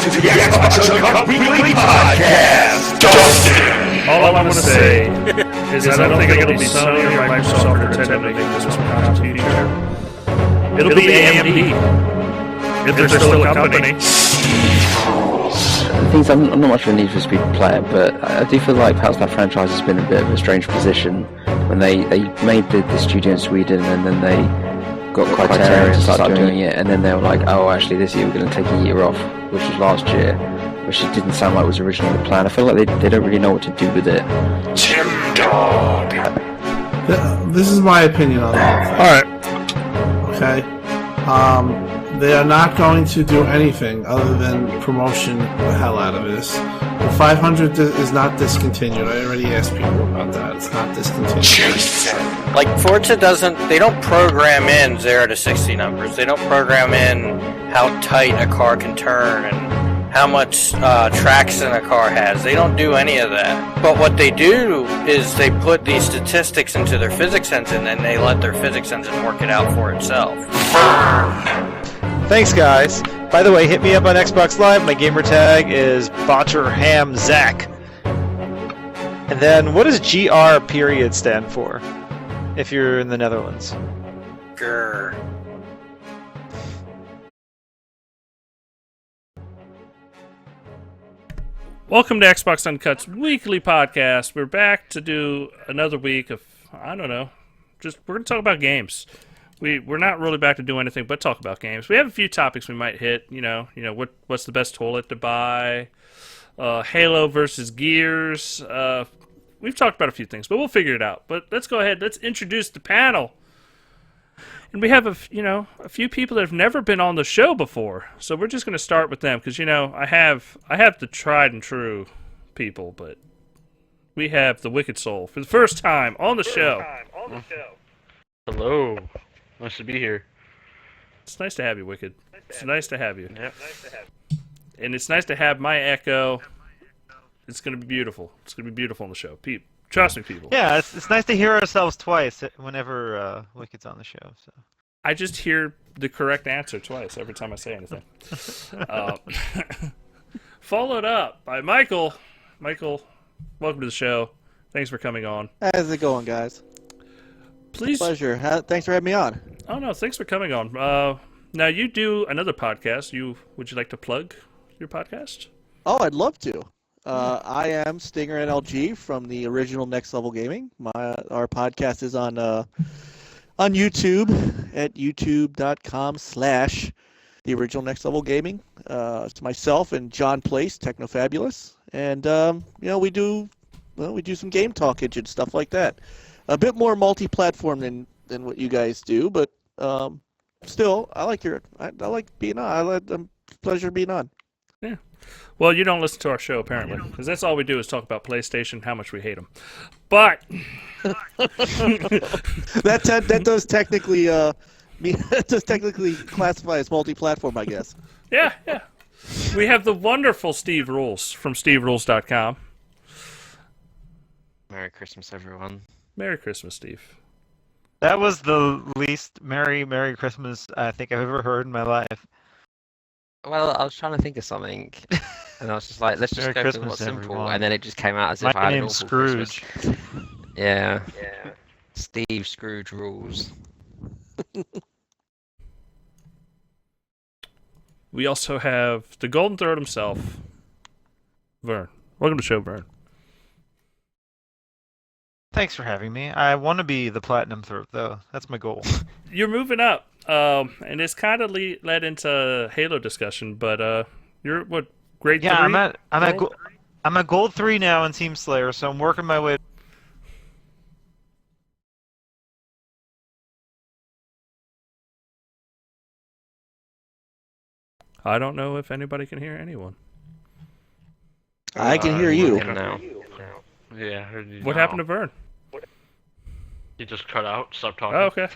to the Xbox Uncut Weekly Podcast. Dustin! All I want to say is I don't think it'll be Sony or Microsoft or Nintendo making this one in the future. It'll be AMD, if they're still a company. The thing is, I'm not much of a Need for Speed player, but I do feel like perhaps that franchise has been in a bit of a strange position when they made the studio in Sweden and then they got Criterion to start doing it, and then they were like, oh, actually this year we're going to take a year off, which was last year, which it didn't sound like was originally the plan. I feel like they don't really know what to do with it. Tim Dog. This is my opinion on that. Alright. Okay? They are not going to do anything other than promotion the hell out of this. The 500 is not discontinued. I already asked people about that. It's not discontinued. Like, Forza they don't program in 0 to 60 numbers. They don't program in how tight a car can turn and how much traction a car has. They don't do any of that. But what they do is they put these statistics into their physics engine and they let their physics engine work it out for itself. Thanks, guys. By the way, hit me up on Xbox Live. My gamer tag is BotcherHamZach. And then, what does GR period stand for? If you're in the Netherlands. Grr. Welcome to Xbox Uncut's weekly podcast. We're back to do another week of, I don't know, we're going to talk about games. We're not really back to do anything but talk about games. We have a few topics we might hit. What's the best toilet to buy? Halo versus Gears. We've talked about a few things, but we'll figure it out. But let's go ahead. Let's introduce the panel. And we have a few people that have never been on the show before. So we're just going to start with them because I have the tried and true people, but we have the Wicked Soul for the first time on the show. Hello. Nice to be here. It's nice to have you, Wicked. It's nice to have you. Yep. And it's nice to have my echo. It's going to be beautiful. It's going to be beautiful on the show. Trust me, people. Yeah, it's nice to hear ourselves twice whenever Wicked's on the show. So I just hear the correct answer twice every time I say anything. Followed up by Michael. Michael, welcome to the show. Thanks for coming on. How's it going, guys? Please. Pleasure. Thanks for having me on. Oh, no, thanks for coming on. Now, you do another podcast. Would you like to plug your podcast? Oh, I'd love to. I am Stinger NLG from the original Next Level Gaming. Our podcast is on YouTube at youtube.com/the original Next Level Gaming. It's myself and John Place, Technofabulous, and we do some game talkage and stuff like that. A bit more multi-platform than what you guys do, but still, I like being on. It's a pleasure being on. Yeah. Well, you don't listen to our show, apparently, because that's all we do is talk about PlayStation, how much we hate them. But that does technically classify as multi-platform, I guess. Yeah. We have the wonderful Steve Rules from SteveRules.com. Merry Christmas, everyone. Merry Christmas, Steve. that was the least Merry Christmas I think I've ever heard in my life. Well, I was trying to think of something, and I was just like, let's just Merry go Christmas, for what's simple, everyone. and then it just came out as My if I had an name's awful Scrooge. Christmas. Yeah. Steve Scrooge rules. We also have the Golden Throat himself, Vern. Welcome to the show, Vern. Thanks for having me. I want to be the Platinum Throat, though. That's my goal. You're moving up, and it's kind of led into Halo discussion. But you're what grade 3? Yeah, I'm at gold 3 now in Team Slayer, so I'm working my way. I don't know if anybody can hear anyone. I can hear you. Now. Yeah, I heard you. What happened to Vern? You just cut out. Stop talking. Oh, okay.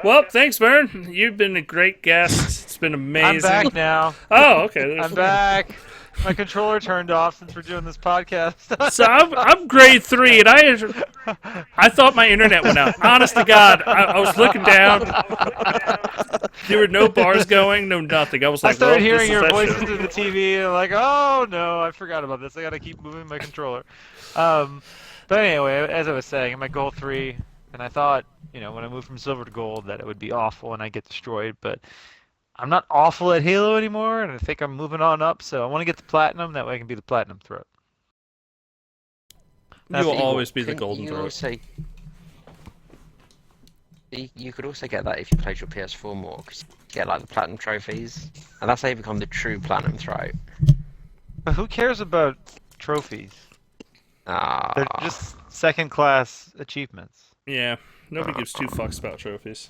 Well, thanks, Vern. You've been a great guest. It's been amazing. I'm back now. Oh, okay. I'm back. My controller turned off since we're doing this podcast. So I'm grade 3, and I thought my internet went out. Honest to God, I was looking down. There were no bars going, no nothing. I was I like, started well, hearing this is your that voice show. into the TV, and like, oh no, I forgot about this. I gotta keep moving my controller. But anyway, as I was saying, I'm at gold 3, and I thought, when I moved from silver to gold, that it would be awful and I get destroyed. But I'm not awful at Halo anymore, and I think I'm moving on up. So I want to get to platinum. That way I can be the platinum throat. You will Eagle, always be the couldn't golden you throat. also- You could also get that if you played your PS4 more, because you get like the platinum trophies, and that's how you become the true platinum throat. But who cares about trophies? Ah, They're just second-class achievements. Yeah, nobody gives two fucks about trophies.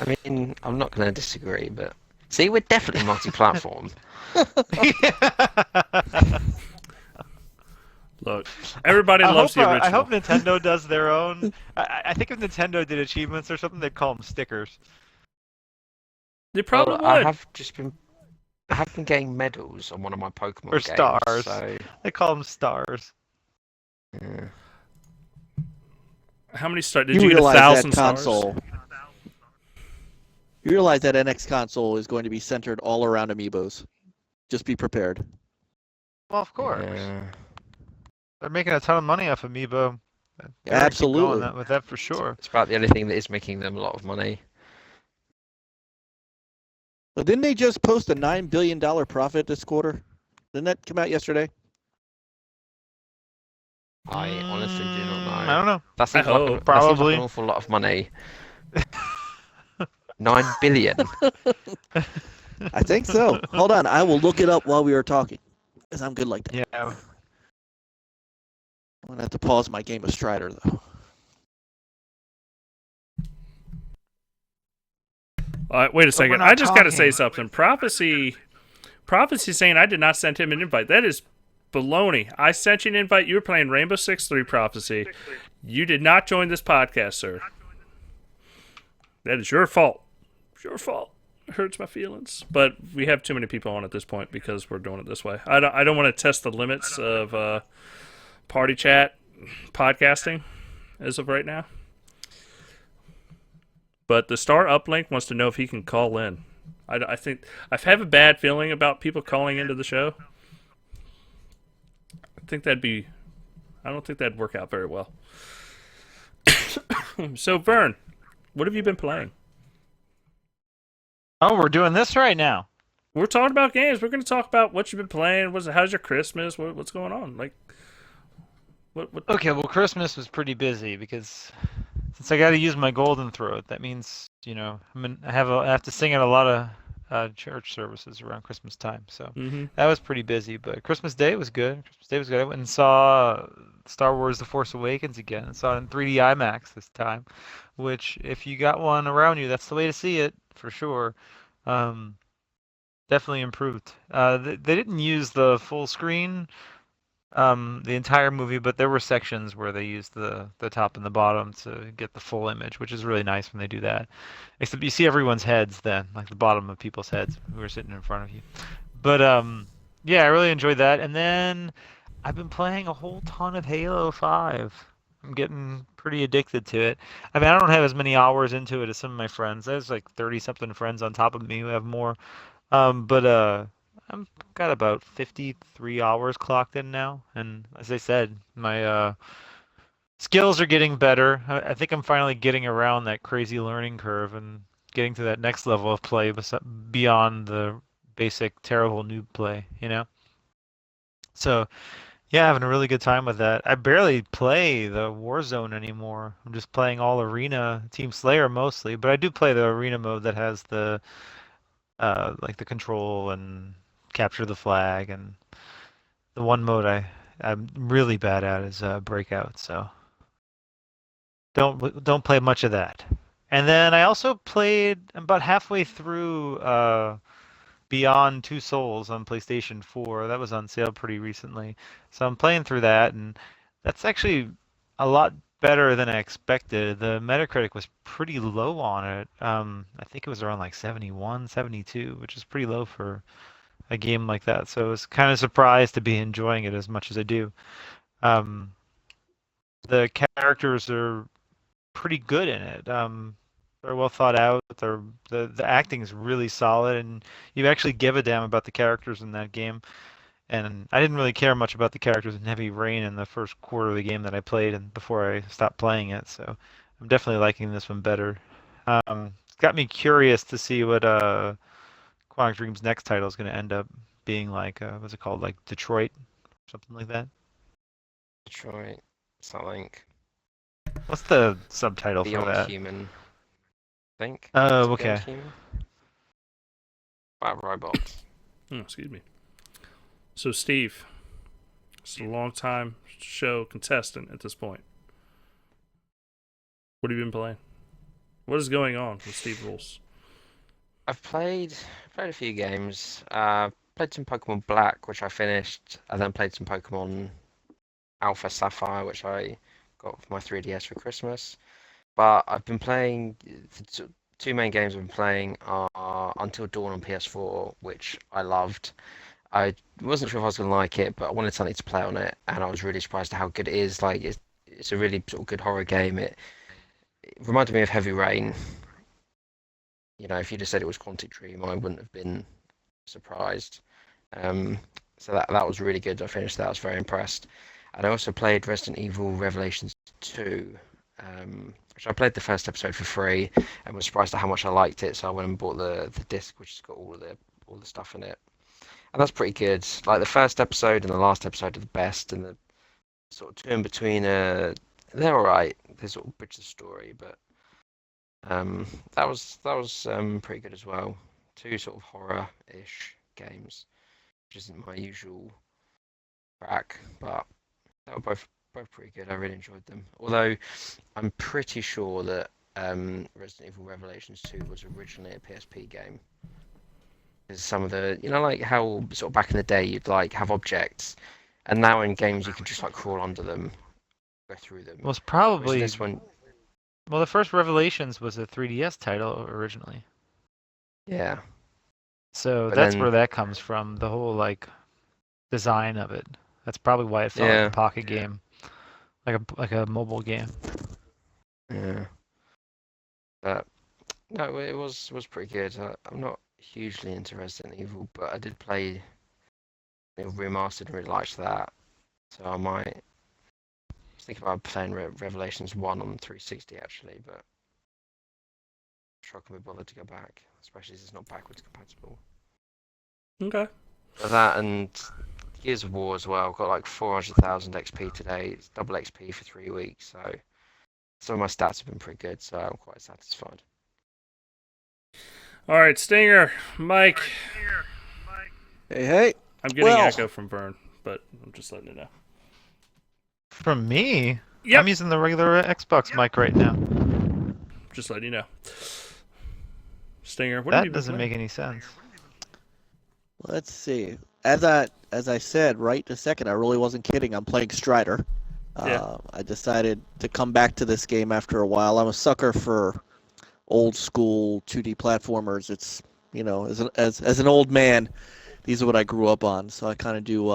I mean, I'm not going to disagree, but see, we're definitely multi-platform. Look, everybody loves the original. I hope Nintendo does their own. I think if Nintendo did achievements or something, they'd call them stickers. They probably Well, would. I have been getting medals on one of my Pokemon Or games, stars. so They call them stars. yeah. How many stars? Did You you get realize 1,000 that stars? console. You realize that NX console is going to be centered all around amiibos. Just be prepared. Well, of course. Yeah. They're making a ton of money off Amiibo. They're gonna keep Absolutely. going with that for sure. It's about the only thing that is making them a lot of money. But didn't they just post a $9 billion profit this quarter? Didn't that come out yesterday? I honestly do not know. I don't know. That seems, I like, hope. that seems Probably. like an awful lot of money. 9 billion. I think so. Hold on, I will look it up while we are talking. Because I'm good like that. Yeah. I'm going to have to pause my game of Strider, though. All right, wait a we're second. not I just got to say talking. something. Prophecy saying I did not send him an invite. That is baloney. I sent you an invite. You were playing Rainbow Six 3 Prophecy. You did not join this podcast, sir. That is your fault. It's your fault. It hurts my feelings. But we have too many people on at this point because we're doing it this way. I don't want to test the limits of party chat podcasting as of right now. But the Star Uplink wants to know if he can call in. I think I have a bad feeling about people calling into the show. I don't think that'd work out very well. So Vern, what have you been playing? Oh, we're doing this right now. We're talking about games. We're going to talk about what you've been playing. How's your Christmas? What's going on? Like, what? Okay, well, Christmas was pretty busy because since I got to use my golden throat, that means I have to sing at a lot of church services around Christmas time. So that was pretty busy. But Christmas Day was good. I went and saw Star Wars: The Force Awakens again. And saw it in 3D IMAX this time, which if you got one around you, that's the way to see it for sure. Definitely improved. They didn't use the full screen. The entire movie, but there were sections where they used the top and the bottom to get the full image, which is really nice when they do that. Except you see everyone's heads then, like the bottom of people's heads who are sitting in front of you. But yeah, I really enjoyed that. And then I've been playing a whole ton of Halo 5. I'm getting pretty addicted to it. I mean, I don't have as many hours into it as some of my friends. There's like 30-something friends on top of me who have more. But I've got about 53 hours clocked in now, and as I said, my skills are getting better. I think I'm finally getting around that crazy learning curve and getting to that next level of play beyond the basic terrible noob play, So, yeah, having a really good time with that. I barely play the Warzone anymore. I'm just playing all Arena, Team Slayer mostly, but I do play the Arena mode that has the like the control and capture the flag, and the one mode I'm really bad at is breakout, so don't play much of that. And then I also played about halfway through Beyond Two Souls on PlayStation 4. That was on sale pretty recently, so I'm playing through that, and that's actually a lot better than I expected. The Metacritic was pretty low on it. I think it was around like 71, 72, which is pretty low for a game like that. So I was kind of surprised to be enjoying it as much as I do. The characters are pretty good in it. They're well thought out. The acting is really solid, and you actually give a damn about the characters in that game. And I didn't really care much about the characters in Heavy Rain in the first quarter of the game that I played, and before I stopped playing it. So I'm definitely liking this one better. It's got me curious to see what Quantic Dream's next title is going to end up being like. What's it called? Like Detroit, something like that. Detroit, something. What's the subtitle for Beyond that? Human, I think. Oh, Is it okay. Beyond Human? About robots. Excuse me. So, Steve, it's a long time show contestant at this point. What have you been playing? What is going on with Steve Rules? I've played a few games. Played some Pokemon Black, which I finished, and then played some Pokemon Alpha Sapphire, which I got for my 3DS for Christmas. But I've been playing the two main games I've been playing are Until Dawn on PS4, which I loved. I wasn't sure if I was going to like it, but I wanted something to play on it, and I was really surprised at how good it is. Like it's a really sort of good horror game. It reminded me of Heavy Rain. You know, if you just said it was Quantic Dream, I wouldn't have been surprised. So that was really good. I finished that. I was very impressed. And I also played Resident Evil Revelations 2, which I played the first episode for free and was surprised at how much I liked it. So I went and bought the disc, which has got all the stuff in it. And that's pretty good. Like the first episode and the last episode are the best, and the sort of two in between they're alright. They sort of bridge the story, but that was pretty good as well. Two sort of horror-ish games, which isn't my usual track, but they were both pretty good. I really enjoyed them. Although I'm pretty sure that Resident Evil Revelations 2 was originally a PSP game. Because some of the, you know, like how sort of back in the day you'd like have objects, and now in games you can just like crawl under them, go through them. Well, it's Whereas probably this one, well, the first Revelations was a 3DS title originally, yeah. so But that's then- where that comes from. The whole like design of it. That's probably why it felt like Yeah. a pocket game, like a mobile game. Yeah. But no, it was pretty good. I'm not hugely into Resident Evil, but I did play remastered and really liked that. So I might was thinking about playing Revelations 1 on 360 actually, but I'm sure I can be bothered to go back, especially as it's not backwards compatible. Okay. But that and Gears of War as well. Got like 400,000 XP today. It's double XP for 3 weeks, so some of my stats have been pretty good, so I'm quite satisfied. All right, Stinger, Mike. Hey. I'm getting Well- echo from Vern, but I'm just letting you know. From me, Yep. I'm using the regular Xbox mic right now. Just letting you know. Stinger, what have you That been doesn't playing? make any sense. Let's see. As I said right a second, I really wasn't kidding. I'm playing Strider. Yeah. I decided to come back to this game after a while. I'm a sucker for old school 2D platformers. It's, you know, as an old man, these are what I grew up on. So I kind of do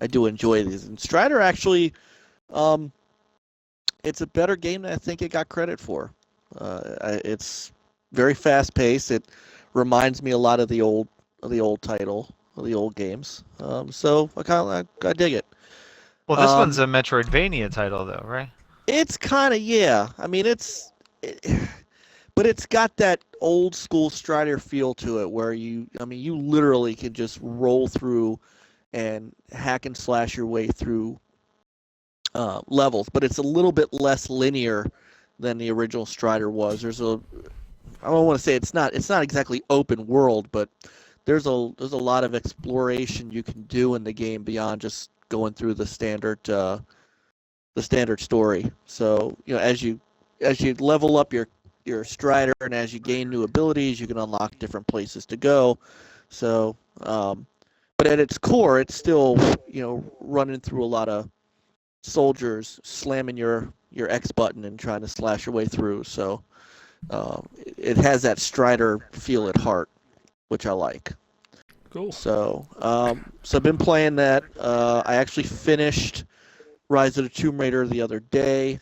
I do enjoy these. And Strider actually, it's a better game than I think it got credit for. It's very fast paced. It reminds me a lot of the old title, of the old games. So I dig it. Well, this one's a Metroidvania title, though, right? It's kind of, yeah. I mean, but it's got that old school Strider feel to it, where you literally can just roll through and hack and slash your way through levels. But it's a little bit less linear than the original Strider was. I don't want to say it's not exactly open world, but there's a lot of exploration you can do in the game beyond just going through the standard story. So, you know, as you level up your Strider and as you gain new abilities, you can unlock different places to go. So, but at its core, it's still, you know, running through a lot of soldiers, slamming your X button and trying to slash your way through. So, it has that Strider feel at heart, which I like. Cool. So I've been playing that. I actually finished Rise of the Tomb Raider the other day,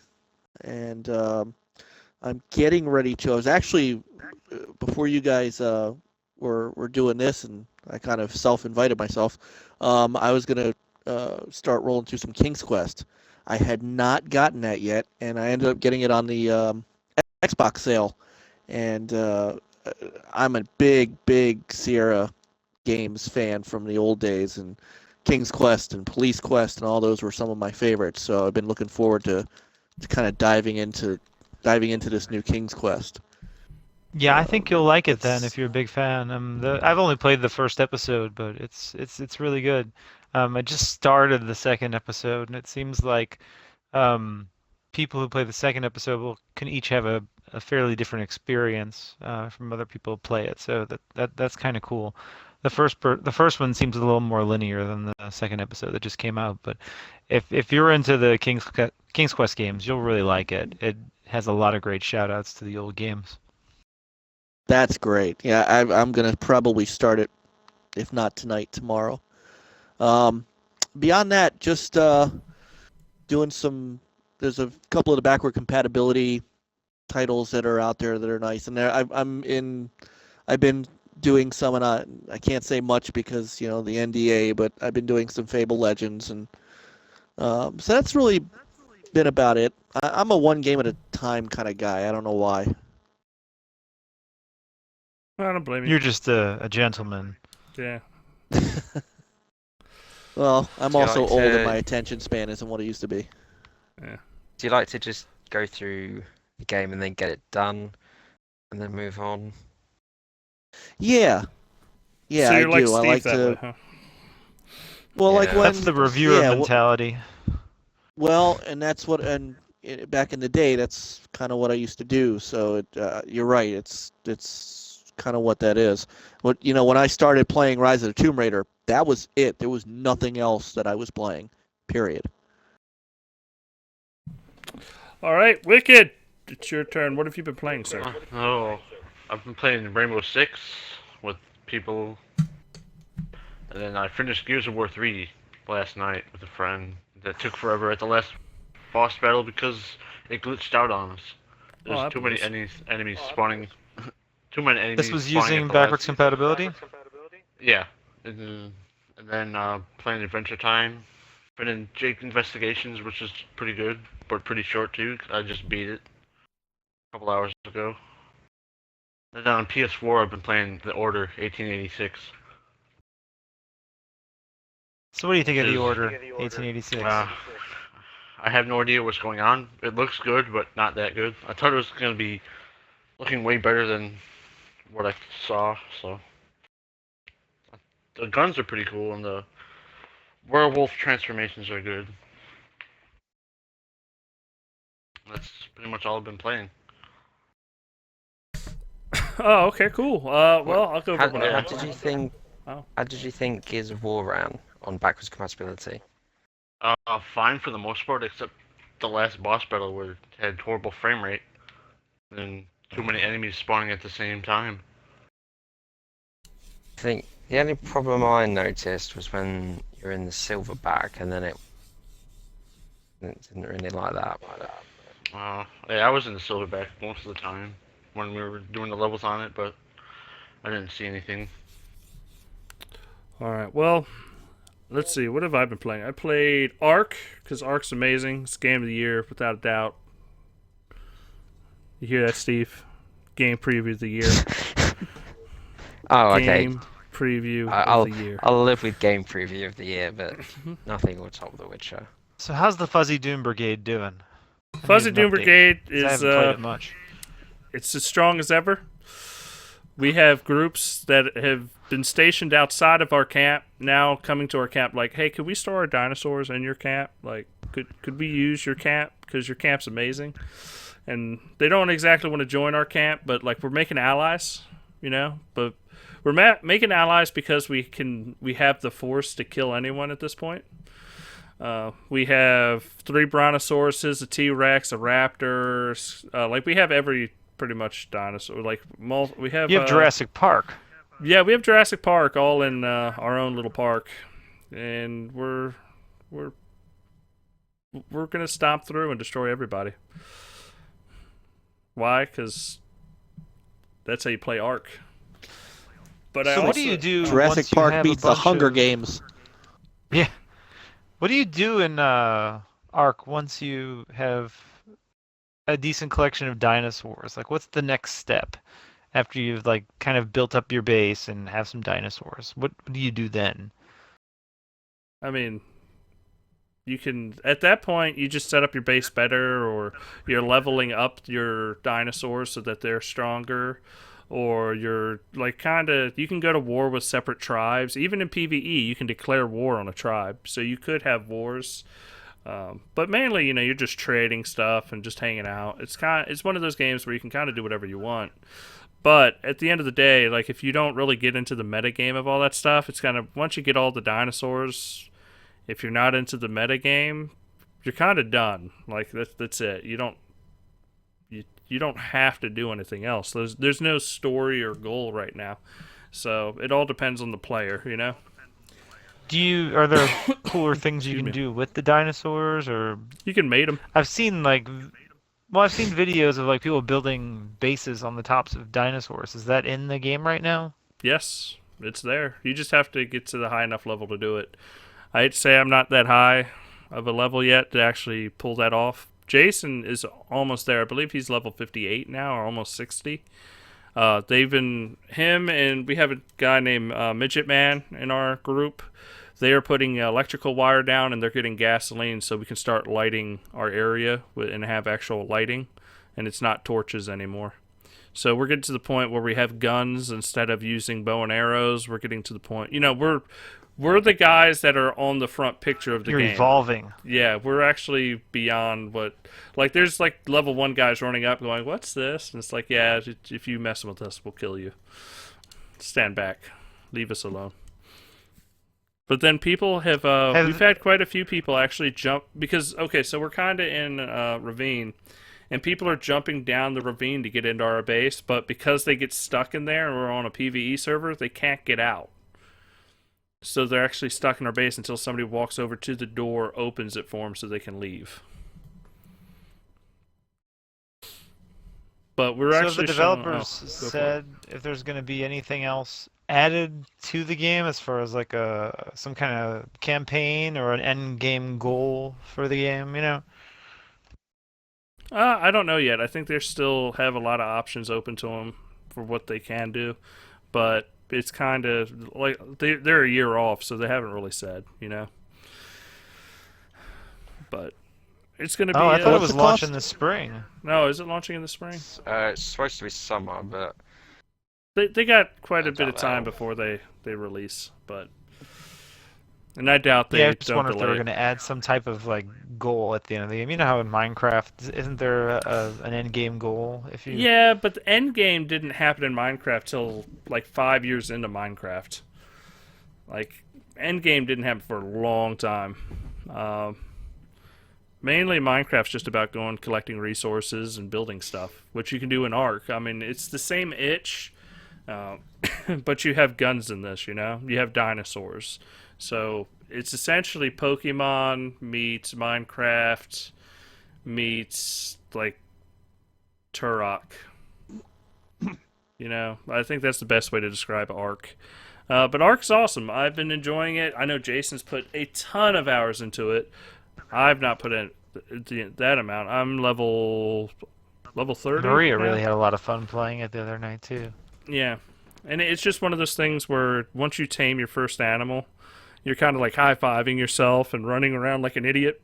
and I'm getting ready to. I was actually before you guys were doing this, and I kind of self-invited myself. I was gonna start rolling through some King's Quest. I had not gotten that yet, and I ended up getting it on the Xbox sale. And I'm a big Sierra Games fan from the old days, and King's Quest and Police Quest and all those were some of my favorites. So I've been looking forward to kind of diving into this new King's Quest. Yeah, I think you'll like it then it's- if you're a big fan. I've only played the first episode, but it's really good. I just started the second episode, and it seems like people who play the second episode can each have a fairly different experience from other people who play it. So that's kind of cool. The first one seems a little more linear than the second episode that just came out. But if you're into the King's Quest games, you'll really like it. It has a lot of great shout outs to the old games. That's great. Yeah, I'm gonna probably start it, if not tonight, tomorrow. Beyond that, just doing some. There's a couple of the backward compatibility titles that are out there that are nice, and there I've been doing some, and I can't say much because the NDA, but I've been doing some Fable Legends, and so that's really been about it. I'm a one game at a time kind of guy. I don't know why. I don't blame you. You're just a gentleman. Yeah. Well, I'm Do you also like old, to- and my attention span isn't what it used to be. Yeah. Do you like to just go through the game and then get it done, and then move on? Yeah, So I you're like do. I Steve like that to. way, huh? Well, like Yeah. when That's the reviewer yeah, mentality. Well, and that's what, and back in the day, that's kind of what I used to do. So you're right. It's kind of what that is. When I started playing Rise of the Tomb Raider, that was it. There was nothing else that I was playing. Period. All right, Wicked. It's your turn. What have you been playing, sir? Oh, I've been playing Rainbow Six with people, and then I finished Gears of War 3 last night with a friend. That took forever at the last boss battle because it glitched out on us. There's that too many enemies spawning. Too many enemies. This was spawning using at the backwards last- compatibility? Yeah, and then playing Adventure Time. Been in Jake Investigations, which is pretty good, but pretty short too. I just beat it a couple hours ago. And then on PS4, I've been playing The Order 1886. So what do you think of the Is- Order 1886? I have no idea what's going on. It looks good, but not that good. I thought it was going to be looking way better than what I saw, so. The guns are pretty cool, and the werewolf transformations are good. That's pretty much all I've been playing. Oh, okay, cool. Well, I'll go How, for how my. did you think? Oh. How did you think Gears of War ran on backwards compatibility? Fine for the most part, except the last boss battle where it had horrible frame rate and too many enemies spawning at the same time. I think the only problem I noticed was when you're in the silverback, and then it didn't really like that. Yeah, I was in the silverback most of the time when we were doing the levels on it, but I didn't see anything. All right, well, let's see. What have I been playing? I played Ark, because Ark's amazing. It's game of the year, without a doubt. You hear that, Steve? Game preview of the year. Oh, okay. Game preview I'll of the year. I'll live with game preview of the year, but nothing will top The Witcher. So how's the Fuzzy Doom Brigade doing? I Fuzzy need an Doom update, Brigade 'cause I is haven't played it much. it's as strong as ever. We have groups that have been stationed outside of our camp now coming to our camp like, hey, could we store our dinosaurs in your camp? Like, could we use your camp? Because your camp's amazing. And they don't exactly want to join our camp, but like we're making allies, But we're making allies because we have the force to kill anyone at this point. We have 3 brontosauruses, a T-Rex, a raptor. Like we have every pretty much dinosaur. Like we have. You have Jurassic Park. Yeah, we have Jurassic Park all in our own little park, and we're gonna stomp through and destroy everybody. Why? Because that's how you play Ark. But I So also, what do you do Jurassic once you Park have beats a the bunch Hunger of... Games. Yeah. What do you do in Ark once you have a decent collection of dinosaurs? Like, what's the next step after you've like kind of built up your base and have some dinosaurs? What do you do then? I mean, you can at that point you just set up your base better, or you're leveling up your dinosaurs so that they're stronger, or you're like kind of you can go to war with separate tribes. Even in PvE, you can declare war on a tribe, so you could have wars. But mainly, you're just trading stuff and just hanging out. It's one of those games where you can kind of do whatever you want. But at the end of the day, like if you don't really get into the meta game of all that stuff, it's kind of once you get all the dinosaurs, if you're not into the meta game, you're kind of done. Like that's it. You don't have to do anything else. There's no story or goal right now. So it all depends on the player, Are there cooler things you Excuse can me. do with the dinosaurs, or You can mate them. I've seen I've seen videos of like people building bases on the tops of dinosaurs. Is that in the game right now? Yes, it's there. You just have to get to the high enough level to do it. I hate to say I'm not that high of a level yet to actually pull that off. Jason is almost there. I believe he's level 58 now, or almost 60. Him and we have a guy named Midget Man in our group. They are putting electrical wire down, and they're getting gasoline so we can start lighting our area and have actual lighting, and it's not torches anymore. So we're getting to the point where we have guns instead of using bow and arrows. We're getting to the point, we're the guys that are on the front picture of the You're game. evolving. Yeah, we're actually beyond what... Like, there's, like, level 1 guys running up going, what's this? And it's like, yeah, if you mess with us, we'll kill you. Stand back. Leave us alone. But then people have we've had quite a few people actually jump... Because, okay, so we're kind of in a ravine, and people are jumping down the ravine to get into our base, but because they get stuck in there and we're on a PvE server, they can't get out. So they're actually stuck in our base until somebody walks over to the door, opens it for them so they can leave. But we're actually... So the developers said if there's going to be anything else added to the game as far as like some kind of campaign or an end game goal for the game, I don't know yet. I think they still have a lot of options open to them for what they can do. But it's kind of like they're a year off, so they haven't really said, But it's going to be... Oh, I thought it what's was the launching cost? this spring. No, is it launching in the spring? It's supposed to be summer, but They got quite a I bit of doubt time that. before they release, but... And I doubt they Yeah, I just don't wonder if they delay were it. going to add some type of like goal at the end of the game. You know how in Minecraft, isn't there an end game goal? If you Yeah, but the end game didn't happen in Minecraft till like 5 years into Minecraft. Like, end game didn't happen for a long time. Mainly Minecraft's just about going collecting resources and building stuff, which you can do in Ark. I mean, it's the same itch, but you have guns in this, You have dinosaurs. So it's essentially Pokemon meets Minecraft meets, like, Turok. I think that's the best way to describe Ark. But Ark's awesome. I've been enjoying it. I know Jason's put a ton of hours into it. I've not put in that amount. I'm level 30. Maria now. really had a lot of fun playing it the other night too. Yeah. And it's just one of those things where once you tame your first animal, you're kind of like high-fiving yourself and running around like an idiot.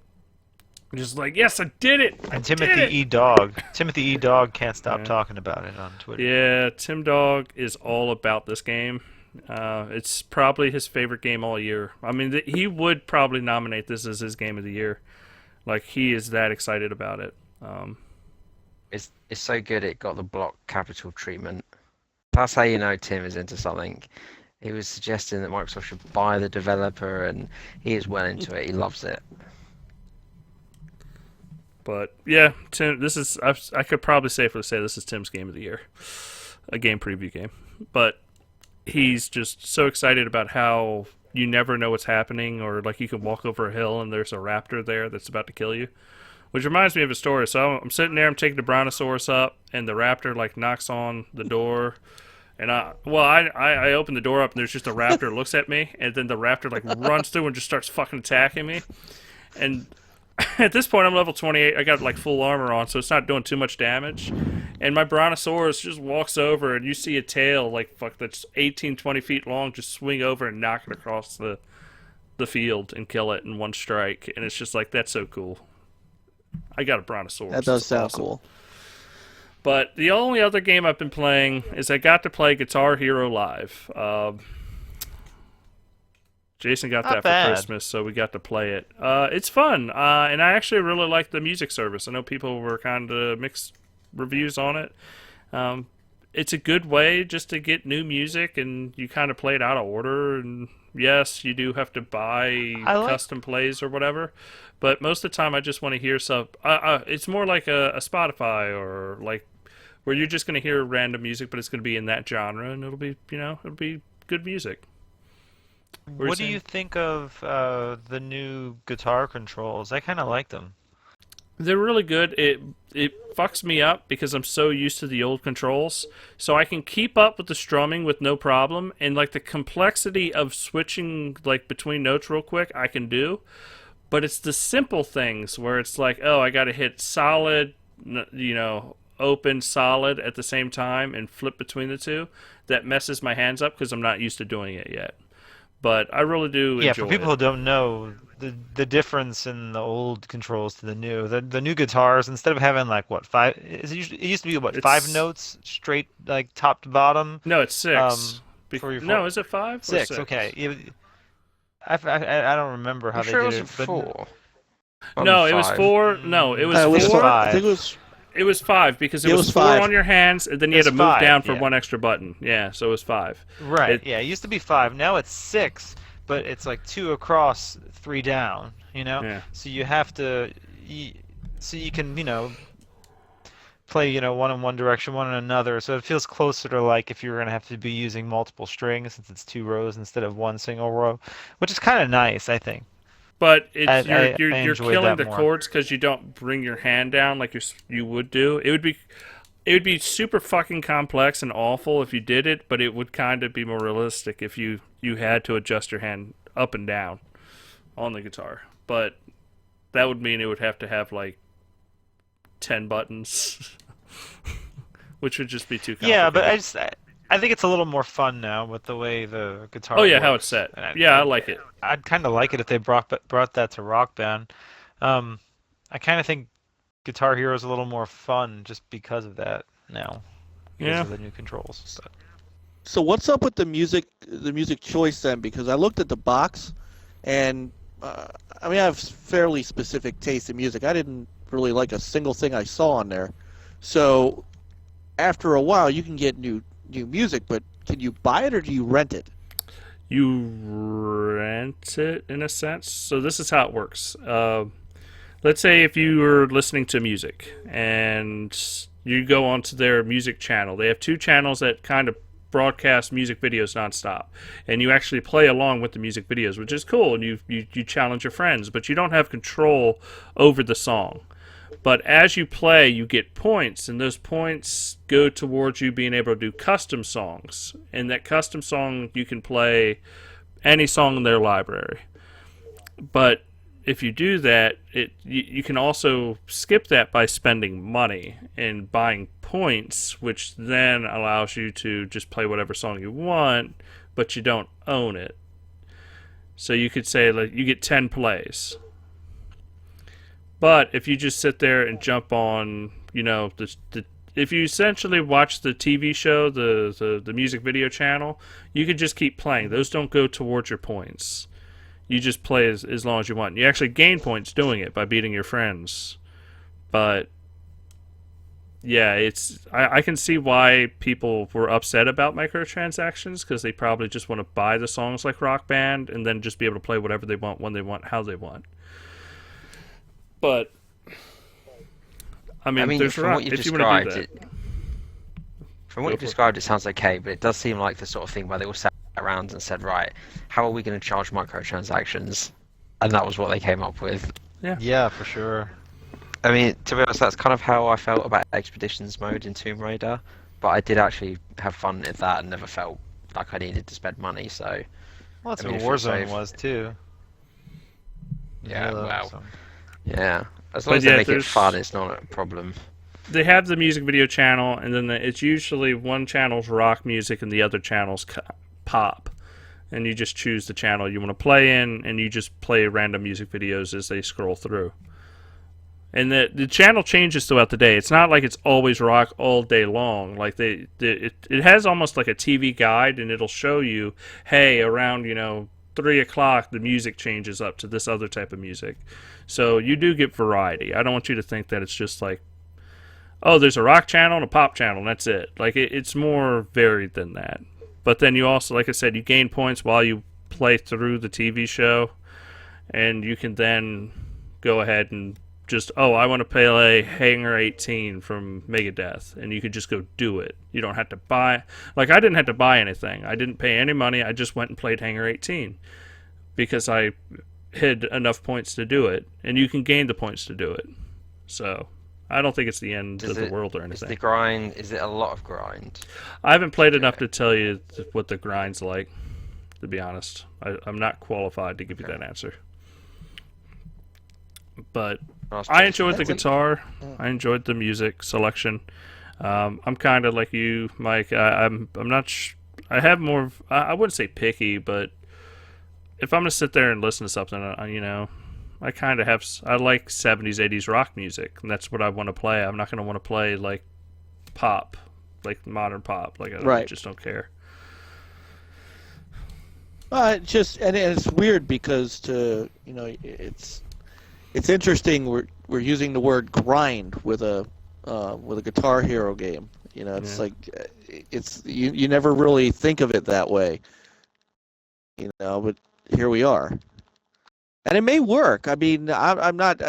Just like, yes, I did it! I And did Timothy it! E. Dog can't stop Yeah. talking about it on Twitter. Yeah, Tim Dog is all about this game. It's probably his favorite game all year. I mean, he would probably nominate this as his game of the year. Like, he is that excited about it. it's so good it got the block capital treatment. That's how you know Tim is into something. He was suggesting that Microsoft should buy the developer, and he is well into it. He loves it. But yeah, Tim, this is I could probably safely say this is Tim's game of the year, a game preview game. But he's just so excited about how you never know what's happening, or like you can walk over a hill and there's a raptor there that's about to kill you. Which reminds me of a story. So I'm sitting there, I'm taking the brontosaurus up, and the raptor like knocks on the door. And I open the door up, and there's just a raptor looks at me, and then the raptor like runs through and just starts fucking attacking me. And at this point, I'm level 28. I got like full armor on, so it's not doing too much damage. And my brontosaurus just walks over, and you see a tail like that's 18, 20 feet long just swing over and knock it across the field and kill it in one strike. And it's just like, that's so cool. I got a brontosaurus. That does It's sound awesome. cool. But the only other game I've been playing is I got to play Guitar Hero Live. Jason got Not that bad. for Christmas, so we got to play it. It's fun, and I actually really like the music service. I know people were kind of mixed reviews on it. It's a good way just to get new music, and you kind of play it out of order. And yes, you do have to buy custom plays or whatever. But most of the time, I just want to hear stuff. It's more like a Spotify, or like where you're just going to hear random music, but it's going to be in that genre, and it'll be good music. What do you think of the new guitar controls? I kind of like them. They're really good. It fucks me up because I'm so used to the old controls, so I can keep up with the strumming with no problem, and like the complexity of switching like between notes real quick, I can do. But it's the simple things where it's like, oh, I got to hit solid, open, solid at the same time and flip between the two. That messes my hands up because I'm not used to doing it yet. But I really do enjoy Yeah, for people it. who don't know, the difference in the old controls to the new, the new guitars, instead of having like what, five, it used to be what, five notes straight like top to bottom. No, it's six. No, is it five? Or Six. Okay. I don't remember how I'm they sure it did was it, but four. No, it was Five. four. No, it was It was four. five. I think it was. It was five because it It was was four five. on your hands, and then you had It's to move five, down for yeah. one extra button. Yeah, so it was five. Right. Yeah, it used to be five. Now it's six, but it's like two across, three down. Yeah. So you have to, so you can play one in one direction, one in another. So it feels closer to like if you're gonna have to be using multiple strings since it's two rows instead of one single row, which is kind of nice, I think. But I you're enjoyed killing that the more. chords because you don't bring your hand down like you would do. It would be super fucking complex and awful if you did it, but it would kind of be more realistic if you had to adjust your hand up and down on the guitar. But that would mean it would have to have like 10 buttons, which would just be too complicated. Yeah, but I think it's a little more fun now with the way the guitar. Oh yeah, works. how it's set. And Yeah, I like it. I'd kind of like it if they brought that to Rock Band. I kind of think Guitar Hero is a little more fun just because of that now. Because of the new controls. But. So what's up with the music choice then? Because I looked at the box, and I have fairly specific taste in music. I didn't really like a single thing I saw on there. So after a while, you can get new music, but can you buy it or do you rent it? You rent it in a sense. So this is how it works. Let's say if you were listening to music and you go onto their music channel. They have two channels that kind of broadcast music videos nonstop, and you actually play along with the music videos, which is cool. And you challenge your friends, but you don't have control over the song. But as you play, you get points, and those points go towards you being able to do custom songs. And that custom song, you can play any song in their library. But if you do that, you can also skip that by spending money and buying points, which then allows you to just play whatever song you want, but you don't own it. So you could say like you get 10 plays. But if you just sit there and jump on, if you essentially watch the TV show, the music video channel, you can just keep playing. Those don't go towards your points. You just play as long as you want. You actually gain points doing it by beating your friends. But yeah, I can see why people were upset about microtransactions, because they probably just want to buy the songs like Rock Band and then just be able to play whatever they want, when they want, how they want. But I mean there's from what you if you want to do described, From what Go you've for it. described, it sounds okay, but it does seem like the sort of thing where they all sat around and said, right, how are we going to charge microtransactions? And that was what they came up with. Yeah, for sure. I mean, to be honest, that's kind of how I felt about Expeditions mode in Tomb Raider, but I did actually have fun with that and never felt like I needed to spend money, so... Well, that's I mean, what if it's Warzone safe- was too. Yeah, Halo, wow. so- Yeah. As long But as they yeah, make it there's- fun, it's not a problem. They have the music video channel, and then it's usually one channel's rock music and the other channel's pop. And you just choose the channel you want to play in, and you just play random music videos as they scroll through. And the channel changes throughout the day. It's not like it's always rock all day long. Like it has almost like a TV guide, and it'll show you, hey, around 3 o'clock the music changes up to this other type of music. So you do get variety. I don't want you to think that it's just like, oh, there's a rock channel and a pop channel, and that's it. Like it's more varied than that. But then you also, like I said, you gain points while you play through the TV show, and you can then go ahead and just, I want to play Hangar 18 from Megadeth, and you could just go do it. You don't have to buy. Like, I didn't have to buy anything. I didn't pay any money. I just went and played Hangar 18 because I had enough points to do it, and you can gain the points to do it. So I don't think it's the end of the world or Is anything. the grind, is it a lot of grind? I haven't played enough to tell you what the grind's like, to be honest. I'm not qualified to give you that answer. But I enjoyed the guitar. I enjoyed the music selection. I'm kind of like you, Mike. I'm not. I have more. I wouldn't say picky, but if I'm gonna sit there and listen to something, I kind of have. I like 70s, 80s rock music, and that's what I want to play. I'm not gonna want to play like pop, like modern pop. Like I just don't care. And it's weird because it's interesting. We're using the word grind with a Guitar Hero game. It's like you never really think of it that way. But here we are, and it may work. I mean, I'm not.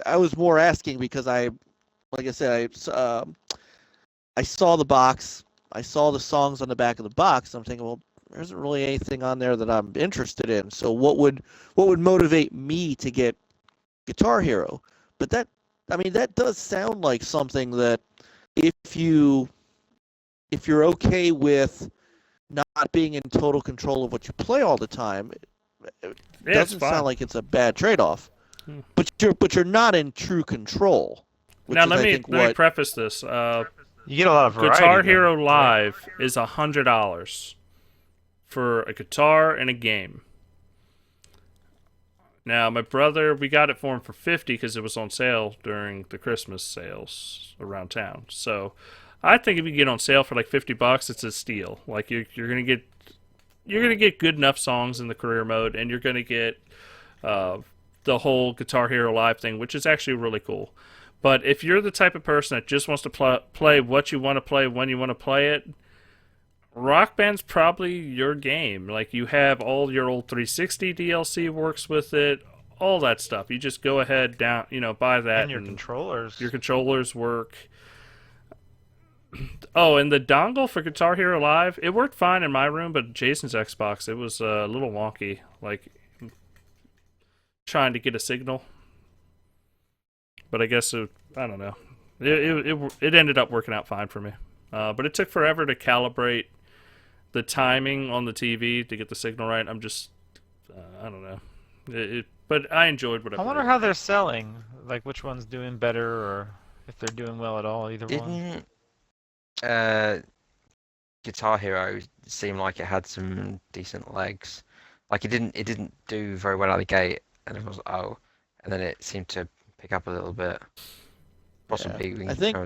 I was more asking because like I said, I saw the box. I saw the songs on the back of the box. I'm thinking, well, there isn't really anything on there that I'm interested in. So what would motivate me to get Guitar Hero? But that does sound like something that if you're okay with not being in total control of what you play all the time, it doesn't sound like it's a bad trade-off. But you're not in true control. Now let me preface this. You get a lot of variety. Guitar Hero Live is $100 for a guitar and a game. Now, my brother, we got it for him for $50 because it was on sale during the Christmas sales around town. So, I think if you get on sale for like $50, it's a steal. Like you're gonna get good enough songs in the career mode, and you're gonna get the whole Guitar Hero Live thing, which is actually really cool. But if you're the type of person that just wants to play what you want to play when you want to play it, Rock Band's probably your game. Like, you have all your old 360 DLC works with it, all that stuff. You just go ahead, buy that. And your controllers. Your controllers work. Oh, and the dongle for Guitar Hero Live, it worked fine in my room, but Jason's Xbox, it was a little wonky. Like, trying to get a signal. But I guess, I don't know. It ended up working out fine for me. But it took forever to calibrate the timing on the TV to get the signal right. I'm just, I don't know. But I enjoyed whatever. I wonder how they're selling. Like, which one's doing better, or if they're doing well at all, either one. Guitar Hero seemed like it had some decent legs. Like, it didn't do very well out of the gate, and it was and then it seemed to pick up a little bit. Possibly, I think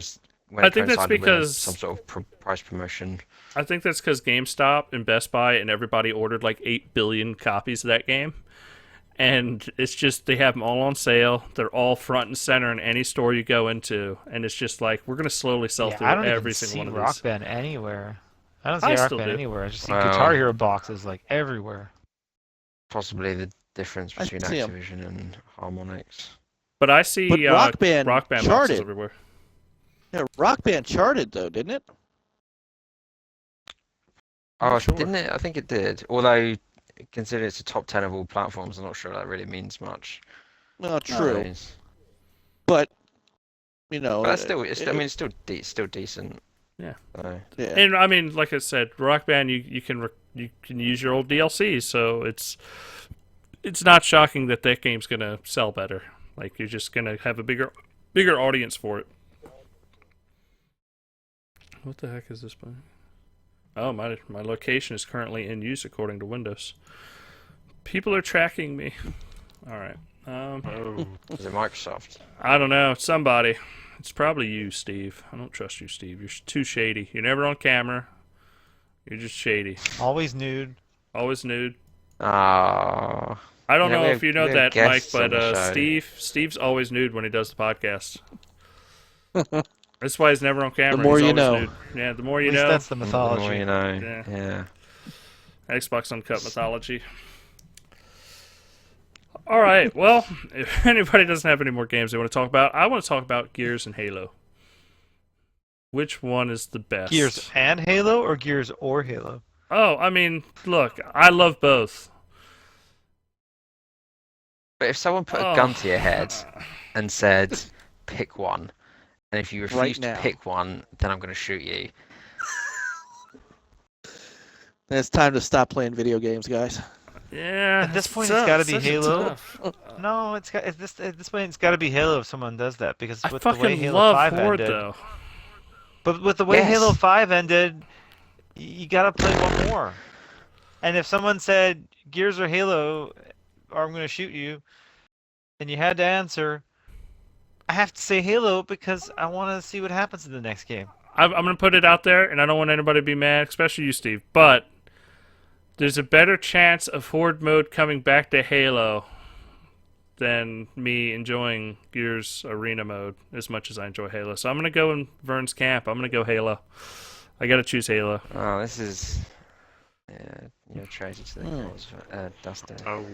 that's because some sort of price promotion. I think that's because GameStop and Best Buy and everybody ordered like 8 billion copies of that game. And it's just, they have them all on sale. They're all front and center in any store you go into. And it's just like, we're going to slowly sell through every single one of these. I don't see Rock Band anywhere. I don't see Rock Band anywhere. I just see Guitar Hero boxes like everywhere. Possibly the difference between Activision and Harmonix. But I see Rock Band boxes everywhere. Yeah, Rock Band charted though, didn't it? Oh, Sure. didn't it? I think it did. Although, considering it's a top 10 of all platforms, I'm not sure that really means much. Well, true, So, but you know, but that's still, I mean, it's still decent. Yeah. So, yeah. And I mean, like I said, Rock Band, you can use your old DLCs, so it's not shocking that game's gonna sell better. Like you're just gonna have a bigger audience for it. What the heck is this button? Oh, my location is currently in use according to Windows. People are tracking me. All right. is it Microsoft? I don't know. Somebody. It's probably you, Steve. I don't trust you, Steve. You're too shady. You're never on camera. You're just shady. Always nude. Always nude. Ah. I don't know we if have- you know we have that, Mike, guests on but the show. Steve's always nude when he does the podcast. That's why he's never on camera. The more He's you always know. nude. Yeah, the more At you least know. that's the The mythology. more you know. Yeah. Yeah. Xbox Uncut mythology. All right. Well, if anybody doesn't have any more games they want to talk about, I want to talk about Gears and Halo. Which one is the best? Gears and Halo, or Gears or Halo? Oh, I mean, look, I love both. But if someone put a gun to your head and said, pick one, and if you refuse to now. pick one, then I'm going to shoot you. And it's time to stop playing video games, guys. Yeah. At this point, it's it's got to be such a Halo. tough- No, at this point, it's got to be Halo if someone does that, because I with the way fucking Halo love 5 Horde, ended. though. But with the way Yes. Halo 5 ended, you gotta play one more. And if someone said Gears or Halo, or I'm gonna shoot you, and you had to answer, I have to say Halo because I want to see what happens in the next game. I'm going to put it out there, and I don't want anybody to be mad, especially you, Steve, but there's a better chance of Horde mode coming back to Halo than me enjoying Gears Arena mode as much as I enjoy Halo. So I'm going to go in Vern's camp. I'm going to go Halo. I got to choose Halo. Oh, this is... Yeah, you're traitor to the cause, Dustin. Oh,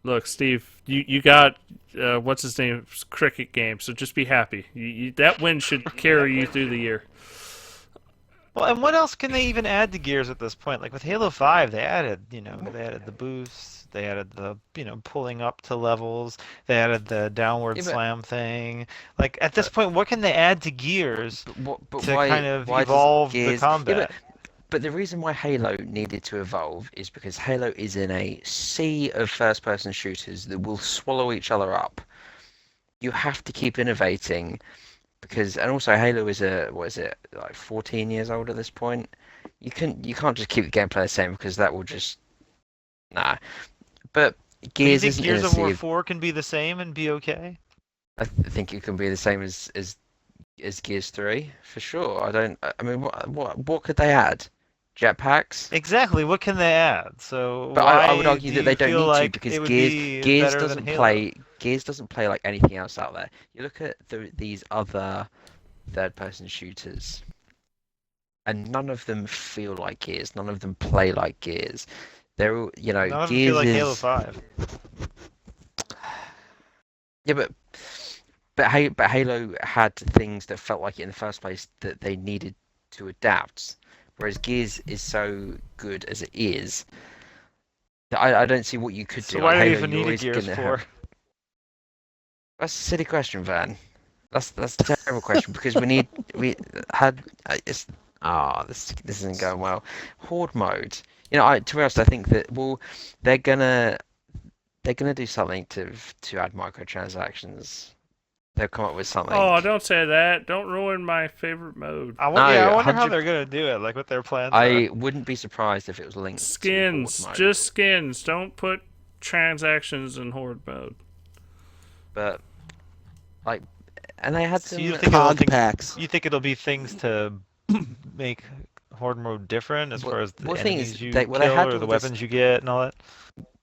Look, Steve, you got, what's his name, cricket game, so just be happy. That win should carry you through the year. Well, and what else can they even add to Gears at this point? Like with Halo 5, they added the boosts, they added the, pulling up to levels, they added the downward Yeah, but- slam thing. Like at this point, what can they add to Gears But to why, kind of why does evolve the Gears... combat? But the reason why Halo needed to evolve is because Halo is in a sea of first-person shooters that will swallow each other up. You have to keep innovating because, and also Halo is like 14 years old at this point. You can't just keep the gameplay the same because that will just nah. But Do you Gears think isn't Gears in a of sea War of, 4 can be the same and be okay? I think it can be the same as Gears 3 for sure. I mean, what could they add? Jetpacks? Exactly. What can they add? So But why I would argue do that they you don't feel need like to because it would be Gears better doesn't than Halo? play like anything else out there. You look at these other third-person shooters, and none of them feel like Gears. None of them play like Gears. They're all, None of them Gears feel like is Halo 5. yeah, but Halo had things that felt like it in the first place that they needed to adapt. Whereas Gears is so good as it is, that I don't see what you could do. So why Like do you Halo, even you're need a always Gears gonna 4? have- That's a silly question, Van. That's a terrible question because we had it's this isn't going well. Horde mode. To be honest, I think that they're gonna do something to add microtransactions. They'll come up with something. Oh, don't say that. Don't ruin my favorite mode. I No, wonder how 100 they're gonna do it. Like what their plans are. I wouldn't be surprised if it was linked Skins. to Horde mode. Just skins. Don't put transactions in Horde mode. But and they had So some. you think it'll Cog packs. You think it'll be things to make Horde mode different as Well- far as the well, the thing enemies is, you they kill had or all the this- weapons you get and all that?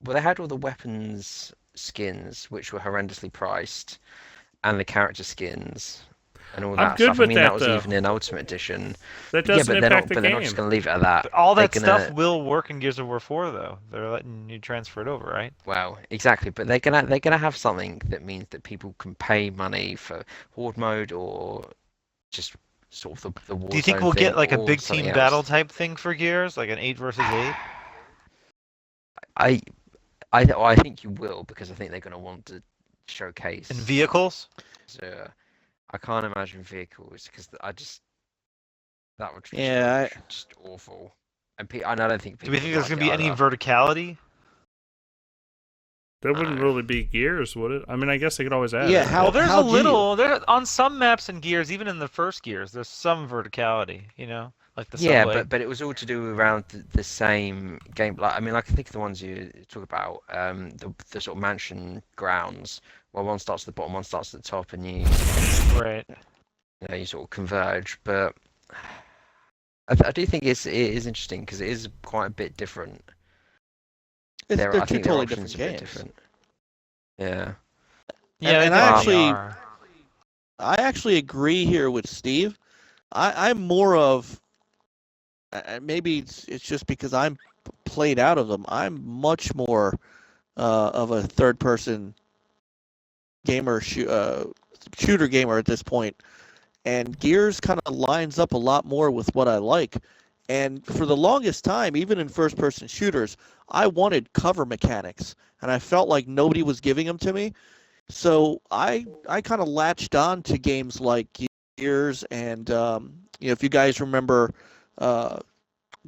Well, they had all the weapons skins, which were horrendously priced, and the character skins, and all I'm that good stuff. with I mean, that, that was though. even in Ultimate Edition. That Yeah, doesn't but they're not. impact the But they're not just game. going to leave it at that. But all that They're gonna- stuff will work in Gears of War 4 though. They're letting you transfer it over, right? Well, exactly. But they're gonna have something that means that people can pay money for Horde mode or just sort of the Warzone Do you think we'll thing get like a or big something team else. battle type thing for Gears, like an 8 versus 8? I think you will, because I think they're going to want to showcase. In vehicles? So I can't imagine vehicles, because that would just Yeah, be just awful. And I don't think Do we people think would there's like going to be it any either. verticality? There wouldn't No. really be Gears, would it? I mean, I guess they could always add Yeah, it. how- Well, there's a how'd you- little. There on some maps in Gears, even in the first Gears, there's some verticality. Like the Yeah, subway. but it was all to do around the same game. Like, I mean, I can think of the ones you talk about, the sort of mansion grounds, where one starts at the bottom, one starts at the top, and Right. you sort of converge. But I do think it is interesting, because it is quite a bit different. they're I two think their totally options different are a bit games. different. Yeah. Yeah, and they I definitely actually- are. I actually agree here with Steve. I'm more of maybe it's just because I'm played out of them. I'm much more of a third-person gamer, shooter gamer at this point, and Gears kind of lines up a lot more with what I like. And for the longest time, even in first-person shooters, I wanted cover mechanics, and I felt like nobody was giving them to me. So I kind of latched on to games like Gears, and if you guys remember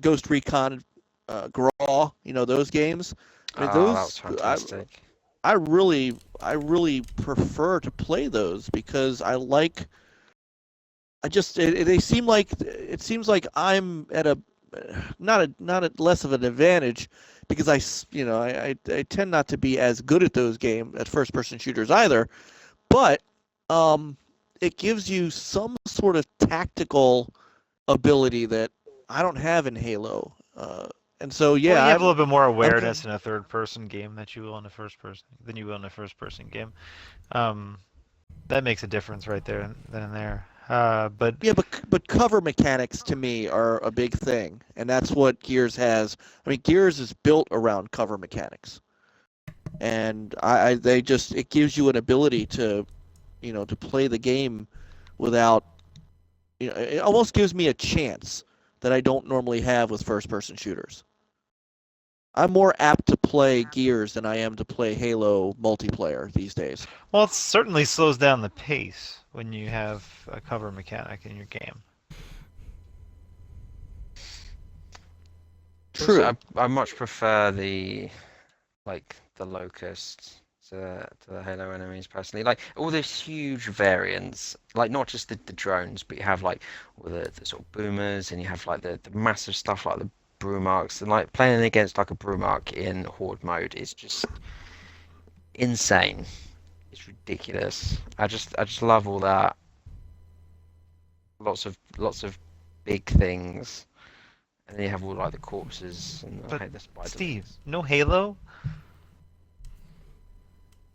Ghost Recon, Graw, those games. I mean, Oh, those that was fantastic. I really prefer to play those because I like. They seem like it seems like I'm at a not at less of an advantage because I tend not to be as good at those at first person shooters either, but it gives you some sort of tactical ability that I don't have in Halo. And so Well, you have I'm- a little bit more I'm awareness kind- in a third-person game than you will in a first-person game. That makes a difference right there then and there. But Yeah, but cover mechanics to me are a big thing, and that's what Gears has. I mean, Gears is built around cover mechanics, and it gives you an ability to play the game without, it almost gives me a chance that I don't normally have with first-person shooters. I'm more apt to play Gears than I am to play Halo multiplayer these days. well, it certainly slows down the pace when you have a cover mechanic in your game. True. I much prefer the Locust to the Halo enemies personally. Like all those huge variants, like not just the drones, but you have like all the sort of boomers, and you have like the massive stuff like the Brumarks, and like playing against like a Brumark in Horde mode is just insane. It's ridiculous. I just love all that. Lots of big things. And then you have all like the corpses and I But hate the spiders. Steve, no Halo?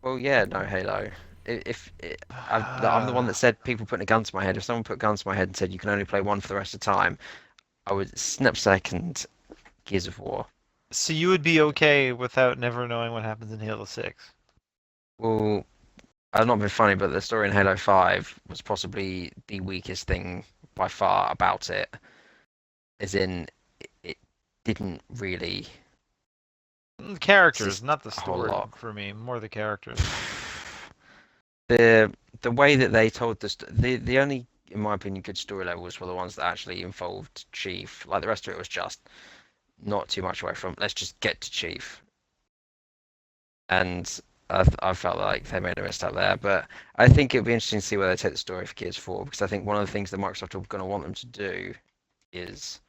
Well, yeah, no Halo. I'm the one that said people putting a gun to my head. If someone put a gun to my head and said you can only play one for the rest of the time, I would snap second Gears of War. So you would be okay without never knowing what happens in Halo 6? Well, I've not been funny, but the story in Halo 5 was possibly the weakest thing by far about it. As in, it didn't really. The characters, Just not the a whole story lot. for me. More the characters. The way that they told the only, in my opinion, good story levels were the ones that actually involved Chief. Like the rest of it was just not too much away from let's just get to Chief. And I felt like they made a mistake there, but I think it'll be interesting to see where they take the story for Gears 4, because I think one of the things that Microsoft are going to want them to do is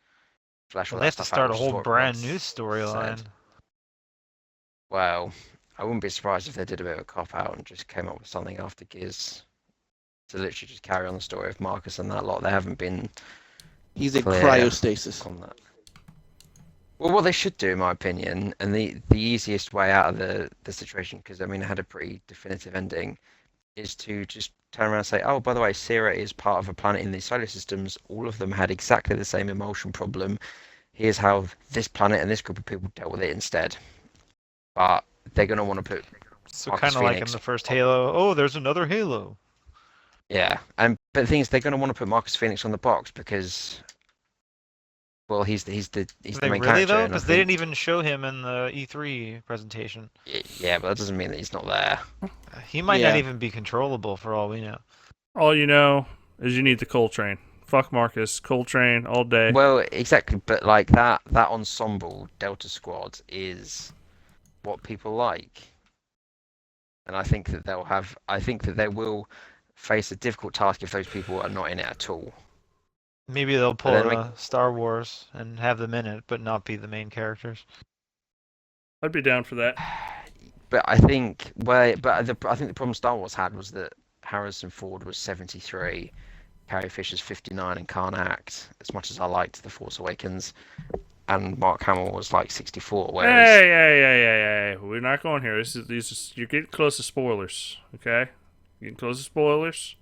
flesh all Well, they that have to stuff out, start a which is whole what brand Ross new storyline. said. Well, I wouldn't be surprised if they did a bit of a cop out and just came up with something after Gears to literally just carry on the story of Marcus and that lot. They haven't been He's in clear cryostasis. on that. Well, what they should do, in my opinion, and the easiest way out of the situation, because I mean it had a pretty definitive ending, is to just turn around and say, oh, by the way, Sierra is part of a planet in these solar systems. All of them had exactly the same emulsion problem. Here's how this planet and this group of people dealt with it instead. But they're going to want to put So Marcus kind of like in Phoenix the first Halo. Oh, there's another Halo. Yeah, but the thing is, they're going to want to put Marcus Phoenix on the box because, well, he's the They main really character. though? And I Because they think, didn't even show him in the E3 presentation. yeah, but that doesn't mean that he's not there. He might not Yeah. even be controllable for all we know. All you know is you need the Coltrane. Fuck Marcus. Coltrane all day. Well, exactly, but like that ensemble, Delta Squad, is what people like. And I think that they will face a difficult task if those people are not in it at all. Maybe they'll pull then a Star Wars and have them in it, but not be the main characters. I'd be down for that. But I think I think the problem Star Wars had was that Harrison Ford was 73, Carrie Fisher's 59 and can't act. As much as I liked The Force Awakens, and Mark Hamill was like 64. Whereas Hey! We're not going here. You're getting close to spoilers. Okay, getting close to spoilers.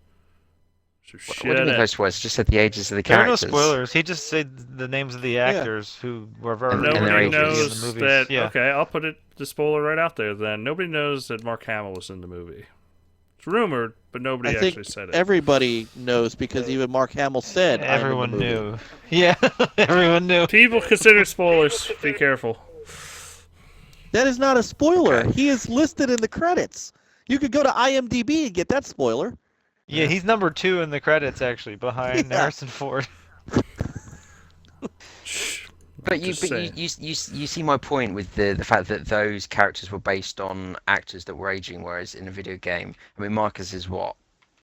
So what do you mean shut close up. to words? Just said the ages of the There are no characters. spoilers. He just said the names of the actors who were very And their Nobody ages. knows in the movies. that. Yeah. Okay, I'll put the spoiler right out there. Then nobody knows that Mark Hamill was in the movie. It's rumored, but nobody I actually think said it. everybody knows because even Mark Hamill said Everyone I'm in the movie. knew. Yeah, everyone knew. People consider spoilers. Be careful. That is not a spoiler. Okay. He is listed in the credits. You could go to IMDb and get that spoiler. Yeah, he's number 2 in the credits actually, behind Yeah. Harrison Ford. But you Just saying. see my point with the fact that those characters were based on actors that were aging, whereas in a video game, I mean, Marcus is what,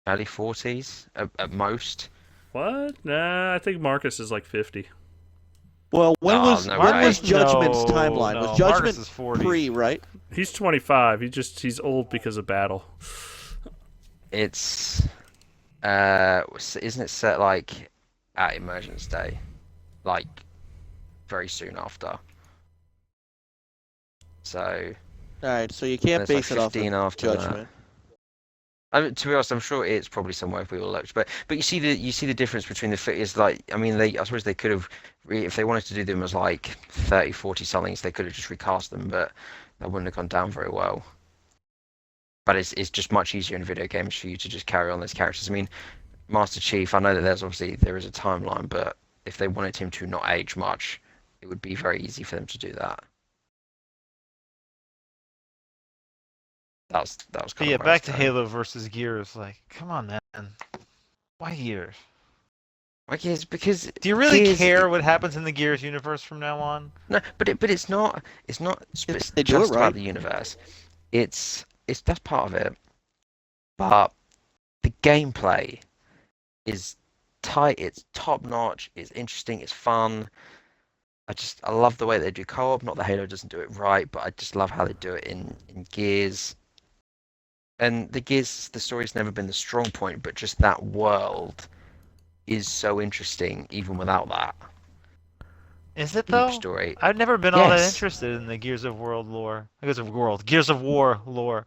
early 40s at most. What? Nah, I think Marcus is like 50. Well, when Oh, was no when way. was Judgment's No, timeline? no, Was Marcus Judgment is 40. pre, right? He's 25. He's old because of battle. It's isn't it set like at Emergence Day, like very soon after? So All right, so you can't it's like base it off 15 of after that. Judgment. I mean, to be honest, I'm sure it's probably somewhere if we all looked. But you see the difference between the figures. Like, I mean, I suppose they could have, if they wanted to do them as like 30, 40 somethings, they could have just recast them, but that wouldn't have gone down very well. But it's just much easier in video games for you to just carry on those characters. I mean, Master Chief, I know that there is a timeline, but if they wanted him to not age much, it would be very easy for them to do that. That was But kind yeah, of where I back was to going. Halo versus Gears. Like, come on, man. Why Gears? Like, yes, because Do you really Gears- care what happens in the Gears universe from now on? No, but it's not If they do it just right. about the universe. It's that's part of it, but the gameplay is tight. It's top notch. It's interesting. It's fun. I love the way they do co-op. Not that Halo doesn't do it right, but I just love how they do it in Gears. And the story's never been the strong point, but just that world is so interesting, even without that Is it deep though? story. I've never been all that Yes. interested in the Gears of War lore. Gears of War lore.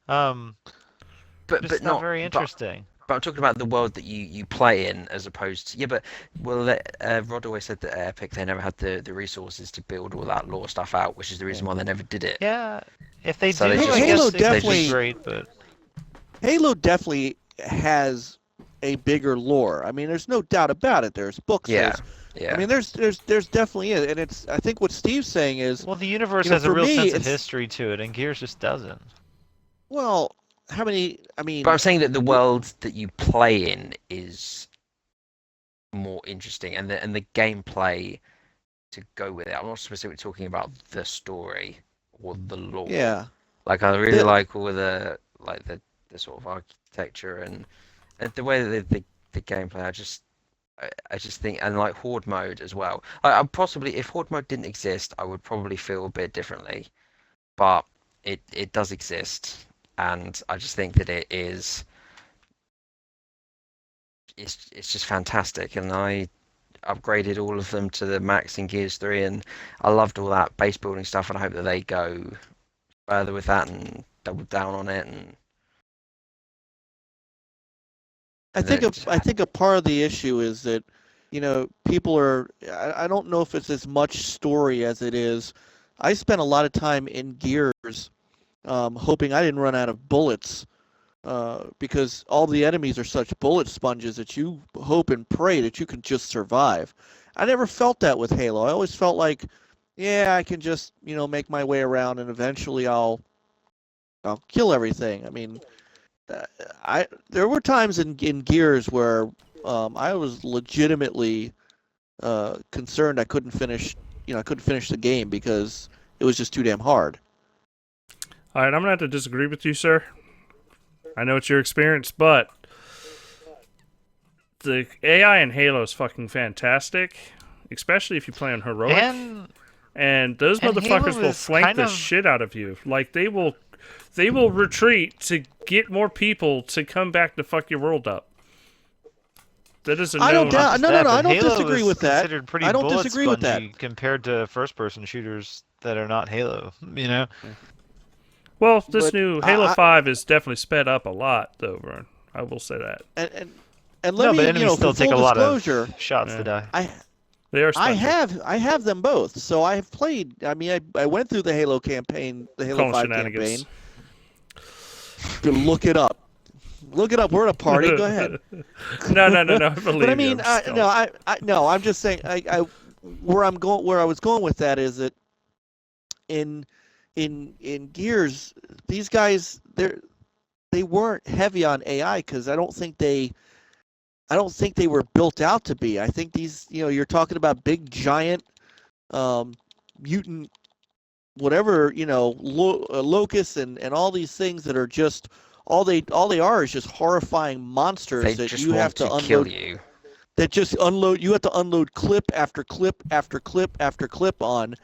But Just not very interesting. But I'm talking about the world that you play in, as opposed to Rod always said that Epic, they never had the resources to build all that lore stuff out, which is the reason why they never did it. Yeah, if they So do, they I just- guess Halo it could definitely- be great, but Halo definitely has a bigger lore. I mean, there's no doubt about it. There's books. Yeah, there's- yeah. I mean, there's definitely it, and it's. I think what Steve's saying is, well, the universe You know, has a for real me, sense of it's- history to it, and Gears just doesn't. well, how many? I mean, But I'm saying that the world that you play in is more interesting, and the gameplay to go with it. I'm not specifically talking about the story or the lore. yeah. Like, I really The- like all the sort of architecture and the way that the gameplay. I just think, and like Horde mode as well. I possibly, if Horde mode didn't exist, I would probably feel a bit differently. But it does exist, and I just think that it is. It's just fantastic, and I upgraded all of them to the max in Gears 3, and I loved all that base building stuff, and I hope that they go further with that and double down on it. And I think a part of the issue is that, you know, people are. I don't know if it's as much story as it is. I spent a lot of time in Gears, hoping I didn't run out of bullets because all the enemies are such bullet sponges that you hope and pray that you can just survive. I never felt that with Halo. I always felt like, yeah, I can just make my way around and eventually I'll kill everything. I mean, there were times in Gears where I was legitimately concerned I couldn't finish the game because it was just too damn hard. All right, I'm gonna have to disagree with you, sir. I know it's your experience, but the AI in Halo is fucking fantastic, especially if you play on heroic. And those motherfuckers will flank the shit out of you. Like they will retreat to get more people to come back to fuck your world up. That is a I don't doubt. No, I don't Halo disagree with that. Considered pretty I don't bullet disagree with that. spongy compared to first-person shooters that are not Halo. Well, this But new Halo 5 is definitely sped up a lot, though, Vern. I will say that. And let me, but enemies still for take a full lot disclosure, of shots to die. They are I spongy. have them both. So I have played. I mean, I went through the Halo campaign, the Halo Calling 5 shenanigans. campaign. Look it up. Look it up. We're at a party. Go ahead. No. I believe But I you. mean, I'm just saying. Where I was going with that is that in Gears, these guys they weren't heavy on AI because I don't think they were built out to be. I think these, you're talking about big giant mutant whatever, locusts and all these things that are just all they are is just horrifying monsters They that just you have want to to unload. kill you. That just unload. You have to unload clip after clip after clip after clip on,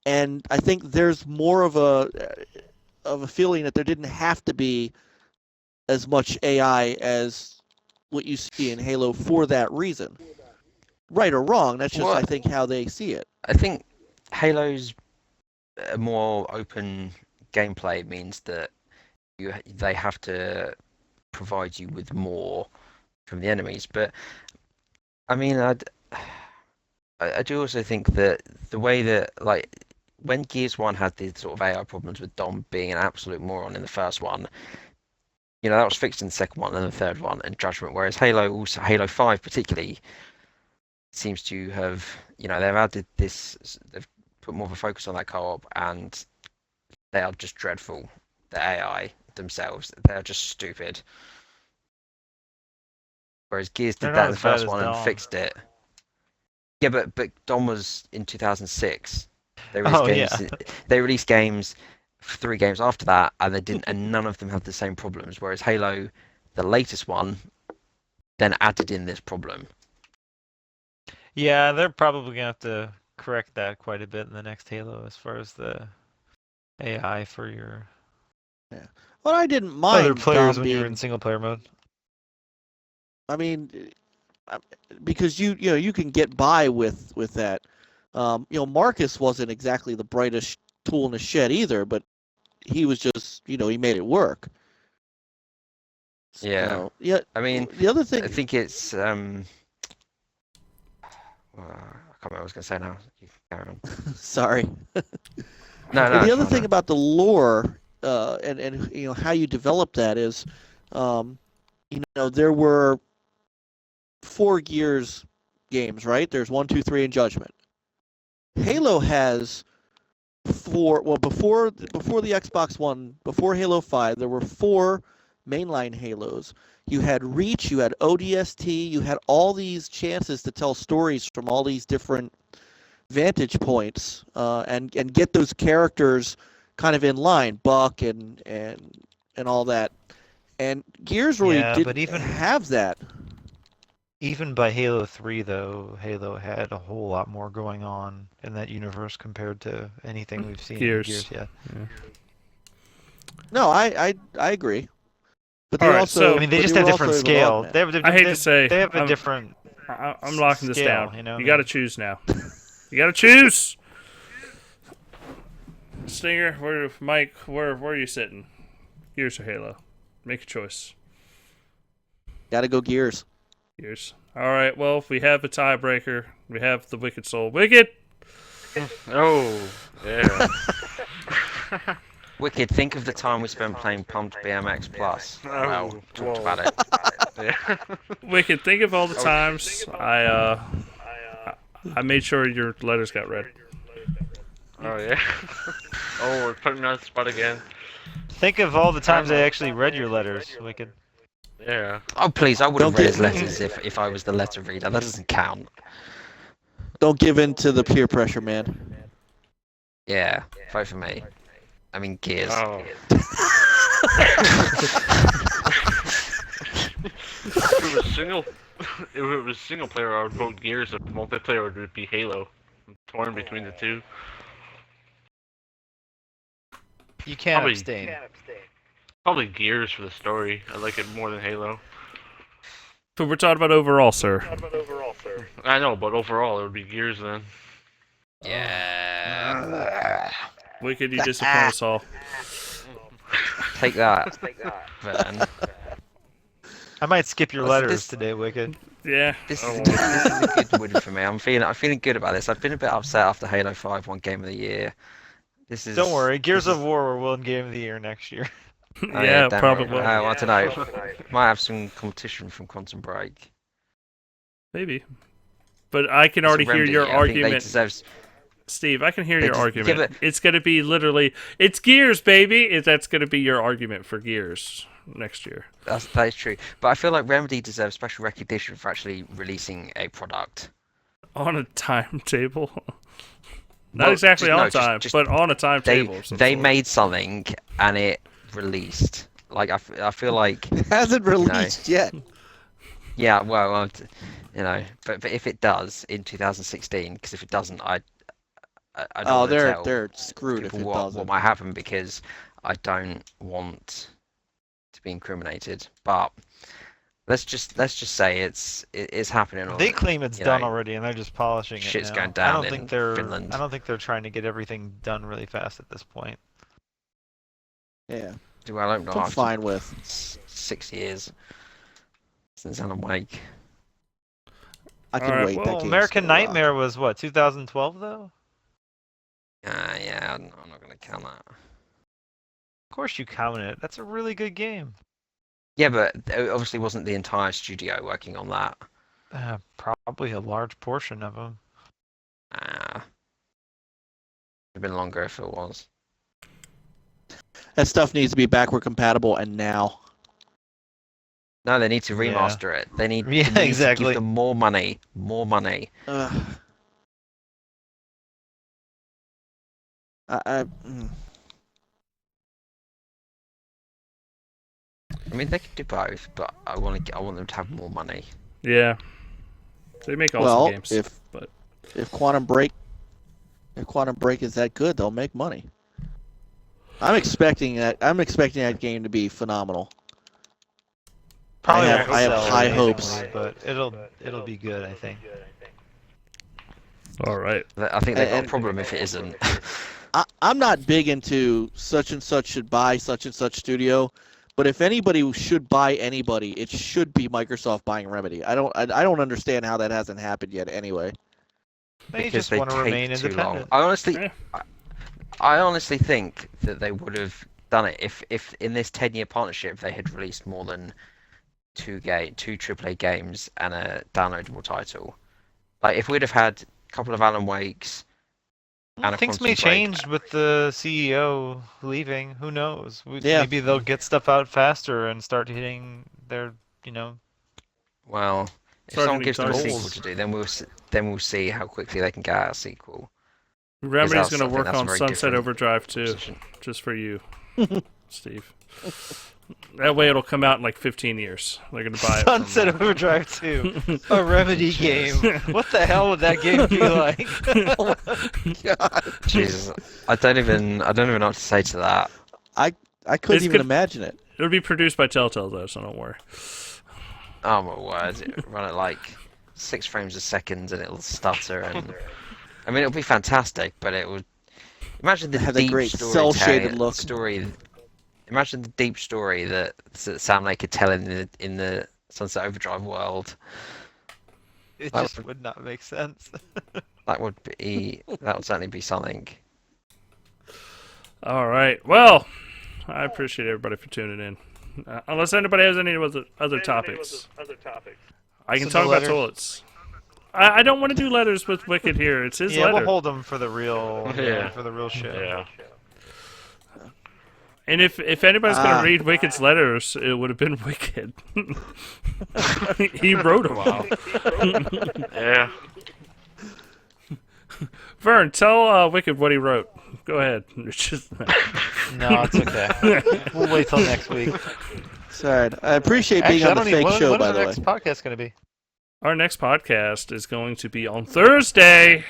and I think there's more of a feeling that there didn't have to be as much AI as what you see in Halo for that reason. Right or wrong, that's just Well, I think how they see it. I think Halo's more open gameplay means that they have to provide you with more from the enemies. But I mean, I do also think that the way that when Gears 1 had the sort of AI problems with Dom being an absolute moron in the first one, that was fixed in the second one and the third one and Judgment. Whereas Halo 5 particularly seems to have, they've added this, they've put more of a focus on that co-op, and they are just dreadful. The AI themselves, they are just stupid. Whereas Gears did that in the first one and fixed it. Yeah, but Dom was in 2006. They released games, 3 games after that, and they didn't, and none of them had the same problems. Whereas Halo, the latest one, then added in this problem. Yeah, they're probably gonna have to correct that quite a bit in the next Halo as far as the AI for your Well, I didn't mind other players Dom when you're being. in single player mode. I mean, because you can get by with that. Marcus wasn't exactly the brightest tool in the shed either, but he was just he made it work. Yeah. So, yeah. I mean, the other thing I think it's I can't remember what I was going to say now. You can carry on. Sorry. No. The other thing about the lore and how you develop that is, there were 4 Gears games, right? There's 1, 2, 3, and Judgment. Halo has 4. Well, before the Xbox One, before Halo 5, there were 4 mainline Halos. You had Reach, you had ODST, you had all these chances to tell stories from all these different vantage points, and get those characters kind of in line, Buck and all that. And Gears really didn't have that. Even by Halo 3, though, Halo had a whole lot more going on in that universe compared to anything we've seen in Gears yet. Yeah. No, I agree. But All they right, also, so- I mean, they just have different scale. They have, I hate to say, they have a different. I'm locking this scale, down. You got to choose now. You got to choose. Stinger, Mike, where are you sitting? Gears or Halo? Make a choice. Gotta go Gears. Gears. All right. Well, if we have a tiebreaker, we have the Wicked Soul. Wicked. Oh, yeah. Wicked, think of the time we spent playing Pumped BMX Plus. Well, talked whoa. about it. Yeah. Wicked, think of all the times I made sure your letters got read. Oh yeah. Oh, we're putting me on the spot again. Think of all the times I actually read your letters, Wicked. Yeah. Oh please, I would have Don't read his get- letters if I was the letter reader. That doesn't count. Don't give in to the peer pressure, man. Yeah, vote for me. I mean, Gears. Oh. If it was single, if it was single player, I would vote Gears. If multiplayer would be Halo. I'm torn between the two. You can't Probably- abstain. Probably Gears for the story. I like it more than Halo. But we're talking about overall, sir. I know, but overall it would be Gears then. Yeah. Wicked, you disappoint us all. Take that. Vern. I might skip your What's letters this- today, Wicked. Yeah. This is a good win for me. I'm feeling good about this. I've been a bit upset after Halo 5 won Game of the Year. This is. Don't worry, Gears this of War will win Game of the Year next year. Oh, Yeah, damn probably it. will. I want to know. Might have some competition from Quantum Break. Maybe. But I can already hear Remedy, your I think they argument. deserve- Steve, I can hear They your just- argument. yeah, but- It's going to be literally, it's Gears, baby. That's going to be your argument for Gears next year. that is true. But I feel like Remedy deserves special recognition for actually releasing a product. On a timetable. Not Well, exactly just- on no, time, just- but on a They timetable. of some they sort. made something and it released. Like I feel like It hasn't released yet. yeah. Well, but if it does in 2016, because if it doesn't, I don't Oh, want to tell they're screwed if people it what doesn't. might happen because I don't want to be incriminated. But let's just say it's happening. They claim it's you done know, already, and they're just polishing it shit's now. going down I don't in think they're. Finland. I don't think they're trying to get everything done really fast at this point. Yeah, Well, I don't know. I'm after fine with. 6 years since Alan Wake. I can Alright, wait. Well, that game's American still alive. Nightmare was what 2012 though. Yeah, I'm not gonna count that. Of course you count it. That's a really good game. Yeah, but it obviously wasn't the entire studio working on that. Probably a large portion of them. It'd have been longer if it was. That stuff needs to be backward compatible, and now. No, they need to Yeah. remaster it. They need, Yeah, they need to exactly. give them more money. More money. Ugh. Mm. I mean, they could do both, but I want them to have more money. Yeah. They make awesome Well, games. but if Quantum Break is that good, they'll make money. I'm expecting that game to be phenomenal. Probably I won't have sell high amazingly, hopes. but it'll be good, I think. all right. I think they've got a And- problem if it isn't. I'm not big into such and such should buy such and such studio, but if anybody should buy anybody, it should be Microsoft buying Remedy. I don't understand how that hasn't happened yet. Anyway, They Because just they want to take remain too long. independent. I honestly think that they would have done it if in this 10-year partnership they had released more than two AAA games and a downloadable title. Like if we'd have had a couple of Alan Wakes and a Things Quantum may Break- change with the CEO leaving. Who knows? Yeah. Maybe they'll get stuff out faster and start hitting their, Well, if Start someone hitting gives them a targets. sequel to do, then we'll see how quickly they can get out a sequel. Remedy's that's- going I to think work that's a on very Sunset different Overdrive too, position. just for you, Steve. That way it'll come out in like 15 years. They're going to buy it. from- Sunset Overdrive 2, a Remedy game. What the hell would that game be like? Jesus, I don't even know what to say to that. I couldn't It's even good- imagine it. It'll be produced by Telltale though, so don't worry. Oh my word! Run at like 6 frames a second and it'll stutter and I mean it'll be fantastic, but it would imagine the Have that deep great cel-shaded look. story. Imagine the deep story that Sam Lake could tell in the Sunset Overdrive world. It That just would not make sense. That would certainly be something. All right. Well, I appreciate everybody for tuning in. Unless anybody has any other topics. I can So talk no about letter? toilets. I don't want to do letters with Wicked here. It's his Yeah, letter. we'll hold them for the real. Yeah. For the real show. Yeah. And if anybody's going Ah. to read Wicked's letters, it would have been Wicked. He wrote them. Yeah. Vern, tell Wicked what he wrote. Go ahead. No, it's okay. We'll wait till next week. Sorry. I appreciate being on the fake show, when by is the the way. next podcast going to be? Our next podcast is going to be on Thursday.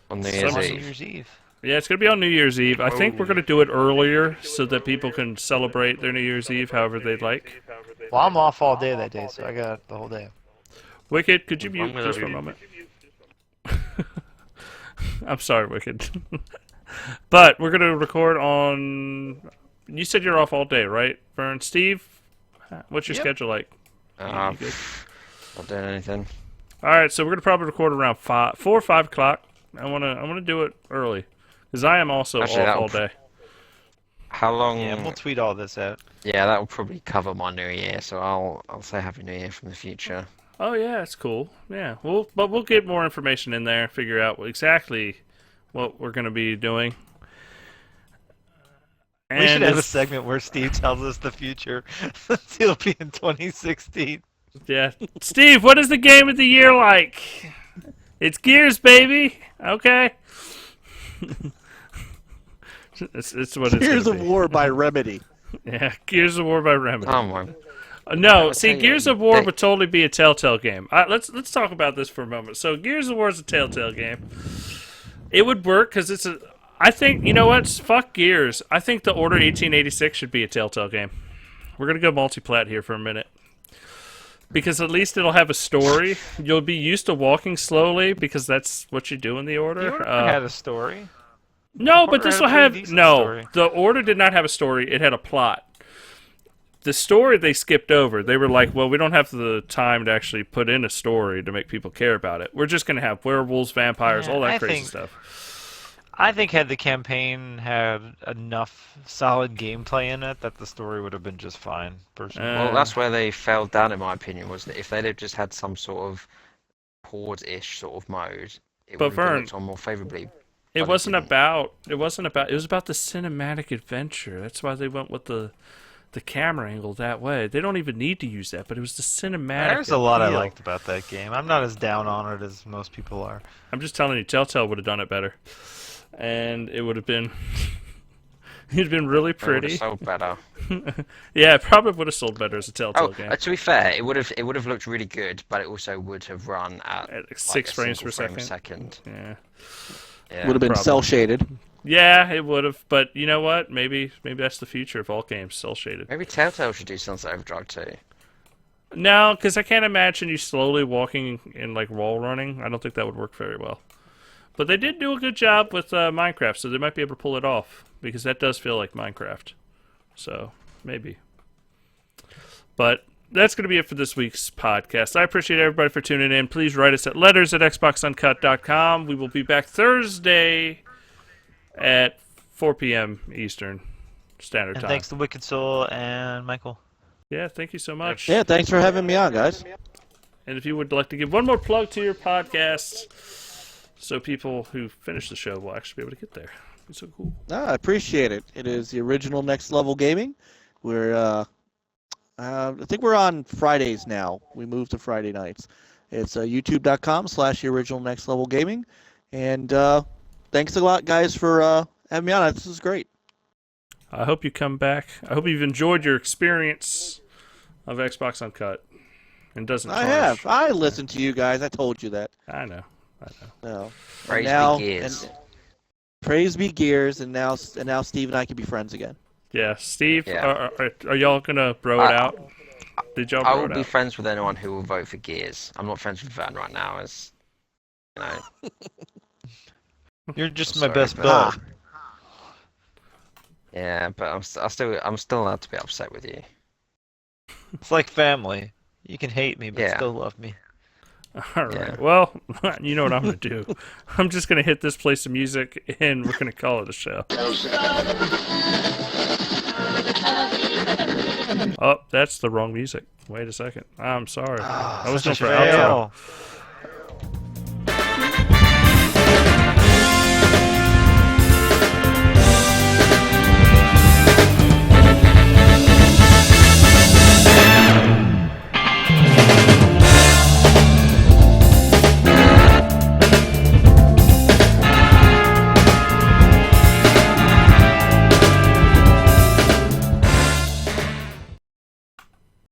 On New Some- Year's New Eve. Year's Eve. Yeah, it's going to be on New Year's Eve. I think we're going to do it earlier so that people can celebrate their New Year's Eve however they'd like. Well, I'm off all day that day, so I got the whole day. Wicked, could you mute gonna just for a be- moment? I'm sorry, Wicked. But we're going to record on... You said you're off all day, right, Vern? Steve, what's your Yep. schedule like? Not doing anything. All right, so we're going to probably record around 4 or 5 o'clock. I want to do it early because I am also Actually, off that'll all day. How long? Yeah, we'll tweet all this out. Yeah, that will probably cover my New Year, so I'll say Happy New Year from the future. Oh yeah, it's cool. Yeah, but we'll get more information in there, figure out exactly what we're going to be doing. And We should have a it's- segment where Steve tells us the future. It'll be in 2016. Yeah, Steve, what is the game of the year like? It's Gears, baby. Okay. it's what it's Gears gonna of be. War by Remedy. Yeah, Gears of War by Remedy. Oh my! No, I'll see, tell you, Gears of War they- would totally be a Telltale game. Let's talk about this for a moment. So, Gears of War is a Telltale game. It would work because it's a. I think you know what? Fuck Gears. I think the Order 1886 should be a Telltale game. We're gonna go multi-plat here for a minute because at least it'll have a story. You'll be used to walking slowly because that's what you do in the Order. The Order had a story. No, but Order this had will a pretty have decent no. story. The Order did not have a story. It had a plot. The story they skipped over. They were like, "Well, we don't have the time to actually put in a story to make people care about it. We're just going to have werewolves, vampires, Yeah, all that I crazy think- stuff." I think had the campaign had enough solid gameplay in it, that the story would have been just fine. Personally. Uh, Well, that's where they fell down, in my opinion. Was that if they'd have just had some sort of horde-ish sort of mode, it But would have been Vern, looked on more favorably. It but wasn't didn't. about. It wasn't about. It was about the cinematic adventure. That's why they went with the camera angle that way. They don't even need to use that, but it was the cinematic. There's a lot I appeal. liked about that game. I'm not as down on it as most people are. I'm just telling you, Telltale would have done it better, and it would have been. It'd been really It would have pretty. sold better. Yeah, it probably would have sold better as a Telltale Oh, game. to be fair, it would have looked really good, but it also would have run at At like 6 a frames single per frame a second. second. Yeah. Yeah. Would have been Probably. cell shaded. Yeah, it would have. But you know what? Maybe that's the future of all games, cel shaded. Maybe Telltale should do Sunset Overdrive too. No, because I can't imagine you slowly walking and like wall running. I don't think that would work very well. But they did do a good job with Minecraft, so they might be able to pull it off because that does feel like Minecraft. So maybe. But that's going to be it for this week's podcast. I appreciate everybody for tuning in. Please write us at letters@xboxuncut.com. We will be back Thursday at 4 p.m. Eastern Standard And Time. thanks to Wicked Soul and Michael. Yeah, thank you so much. Yeah, thanks for having me on, guys. And if you would like to give one more plug to your podcast, so people who finish the show will actually be able to get there. It's so cool. I appreciate it. It is the original Next Level Gaming. We're, I think we're on Fridays now. We moved to Friday nights. It's youtube.com/the original Next Level Gaming. And thanks a lot, guys, for having me on. This is great. I hope you come back. I hope you've enjoyed your experience of Xbox Uncut. And doesn't I tarnish. have. I listened to you guys. I told you that. I know. No. Praise now, be Gears. and- praise be Gears, and now Steve and I can be friends again. Yeah, Steve, Yeah. are y'all going to bro it out? Did y'all I bro will it be out? friends with anyone who will vote for Gears. I'm not friends with Vern right now, as you know. You're just my Sorry, best but- bud. Yeah, but I'm still allowed to be upset with you. It's like family. You can hate me, but Yeah. still love me. All right. Yeah. Well, you know what I'm going to do. I'm just going to hit this, play some music, and we're going to call it a show. Oh, that's the wrong music. Wait a second. I'm sorry. I was going for outro.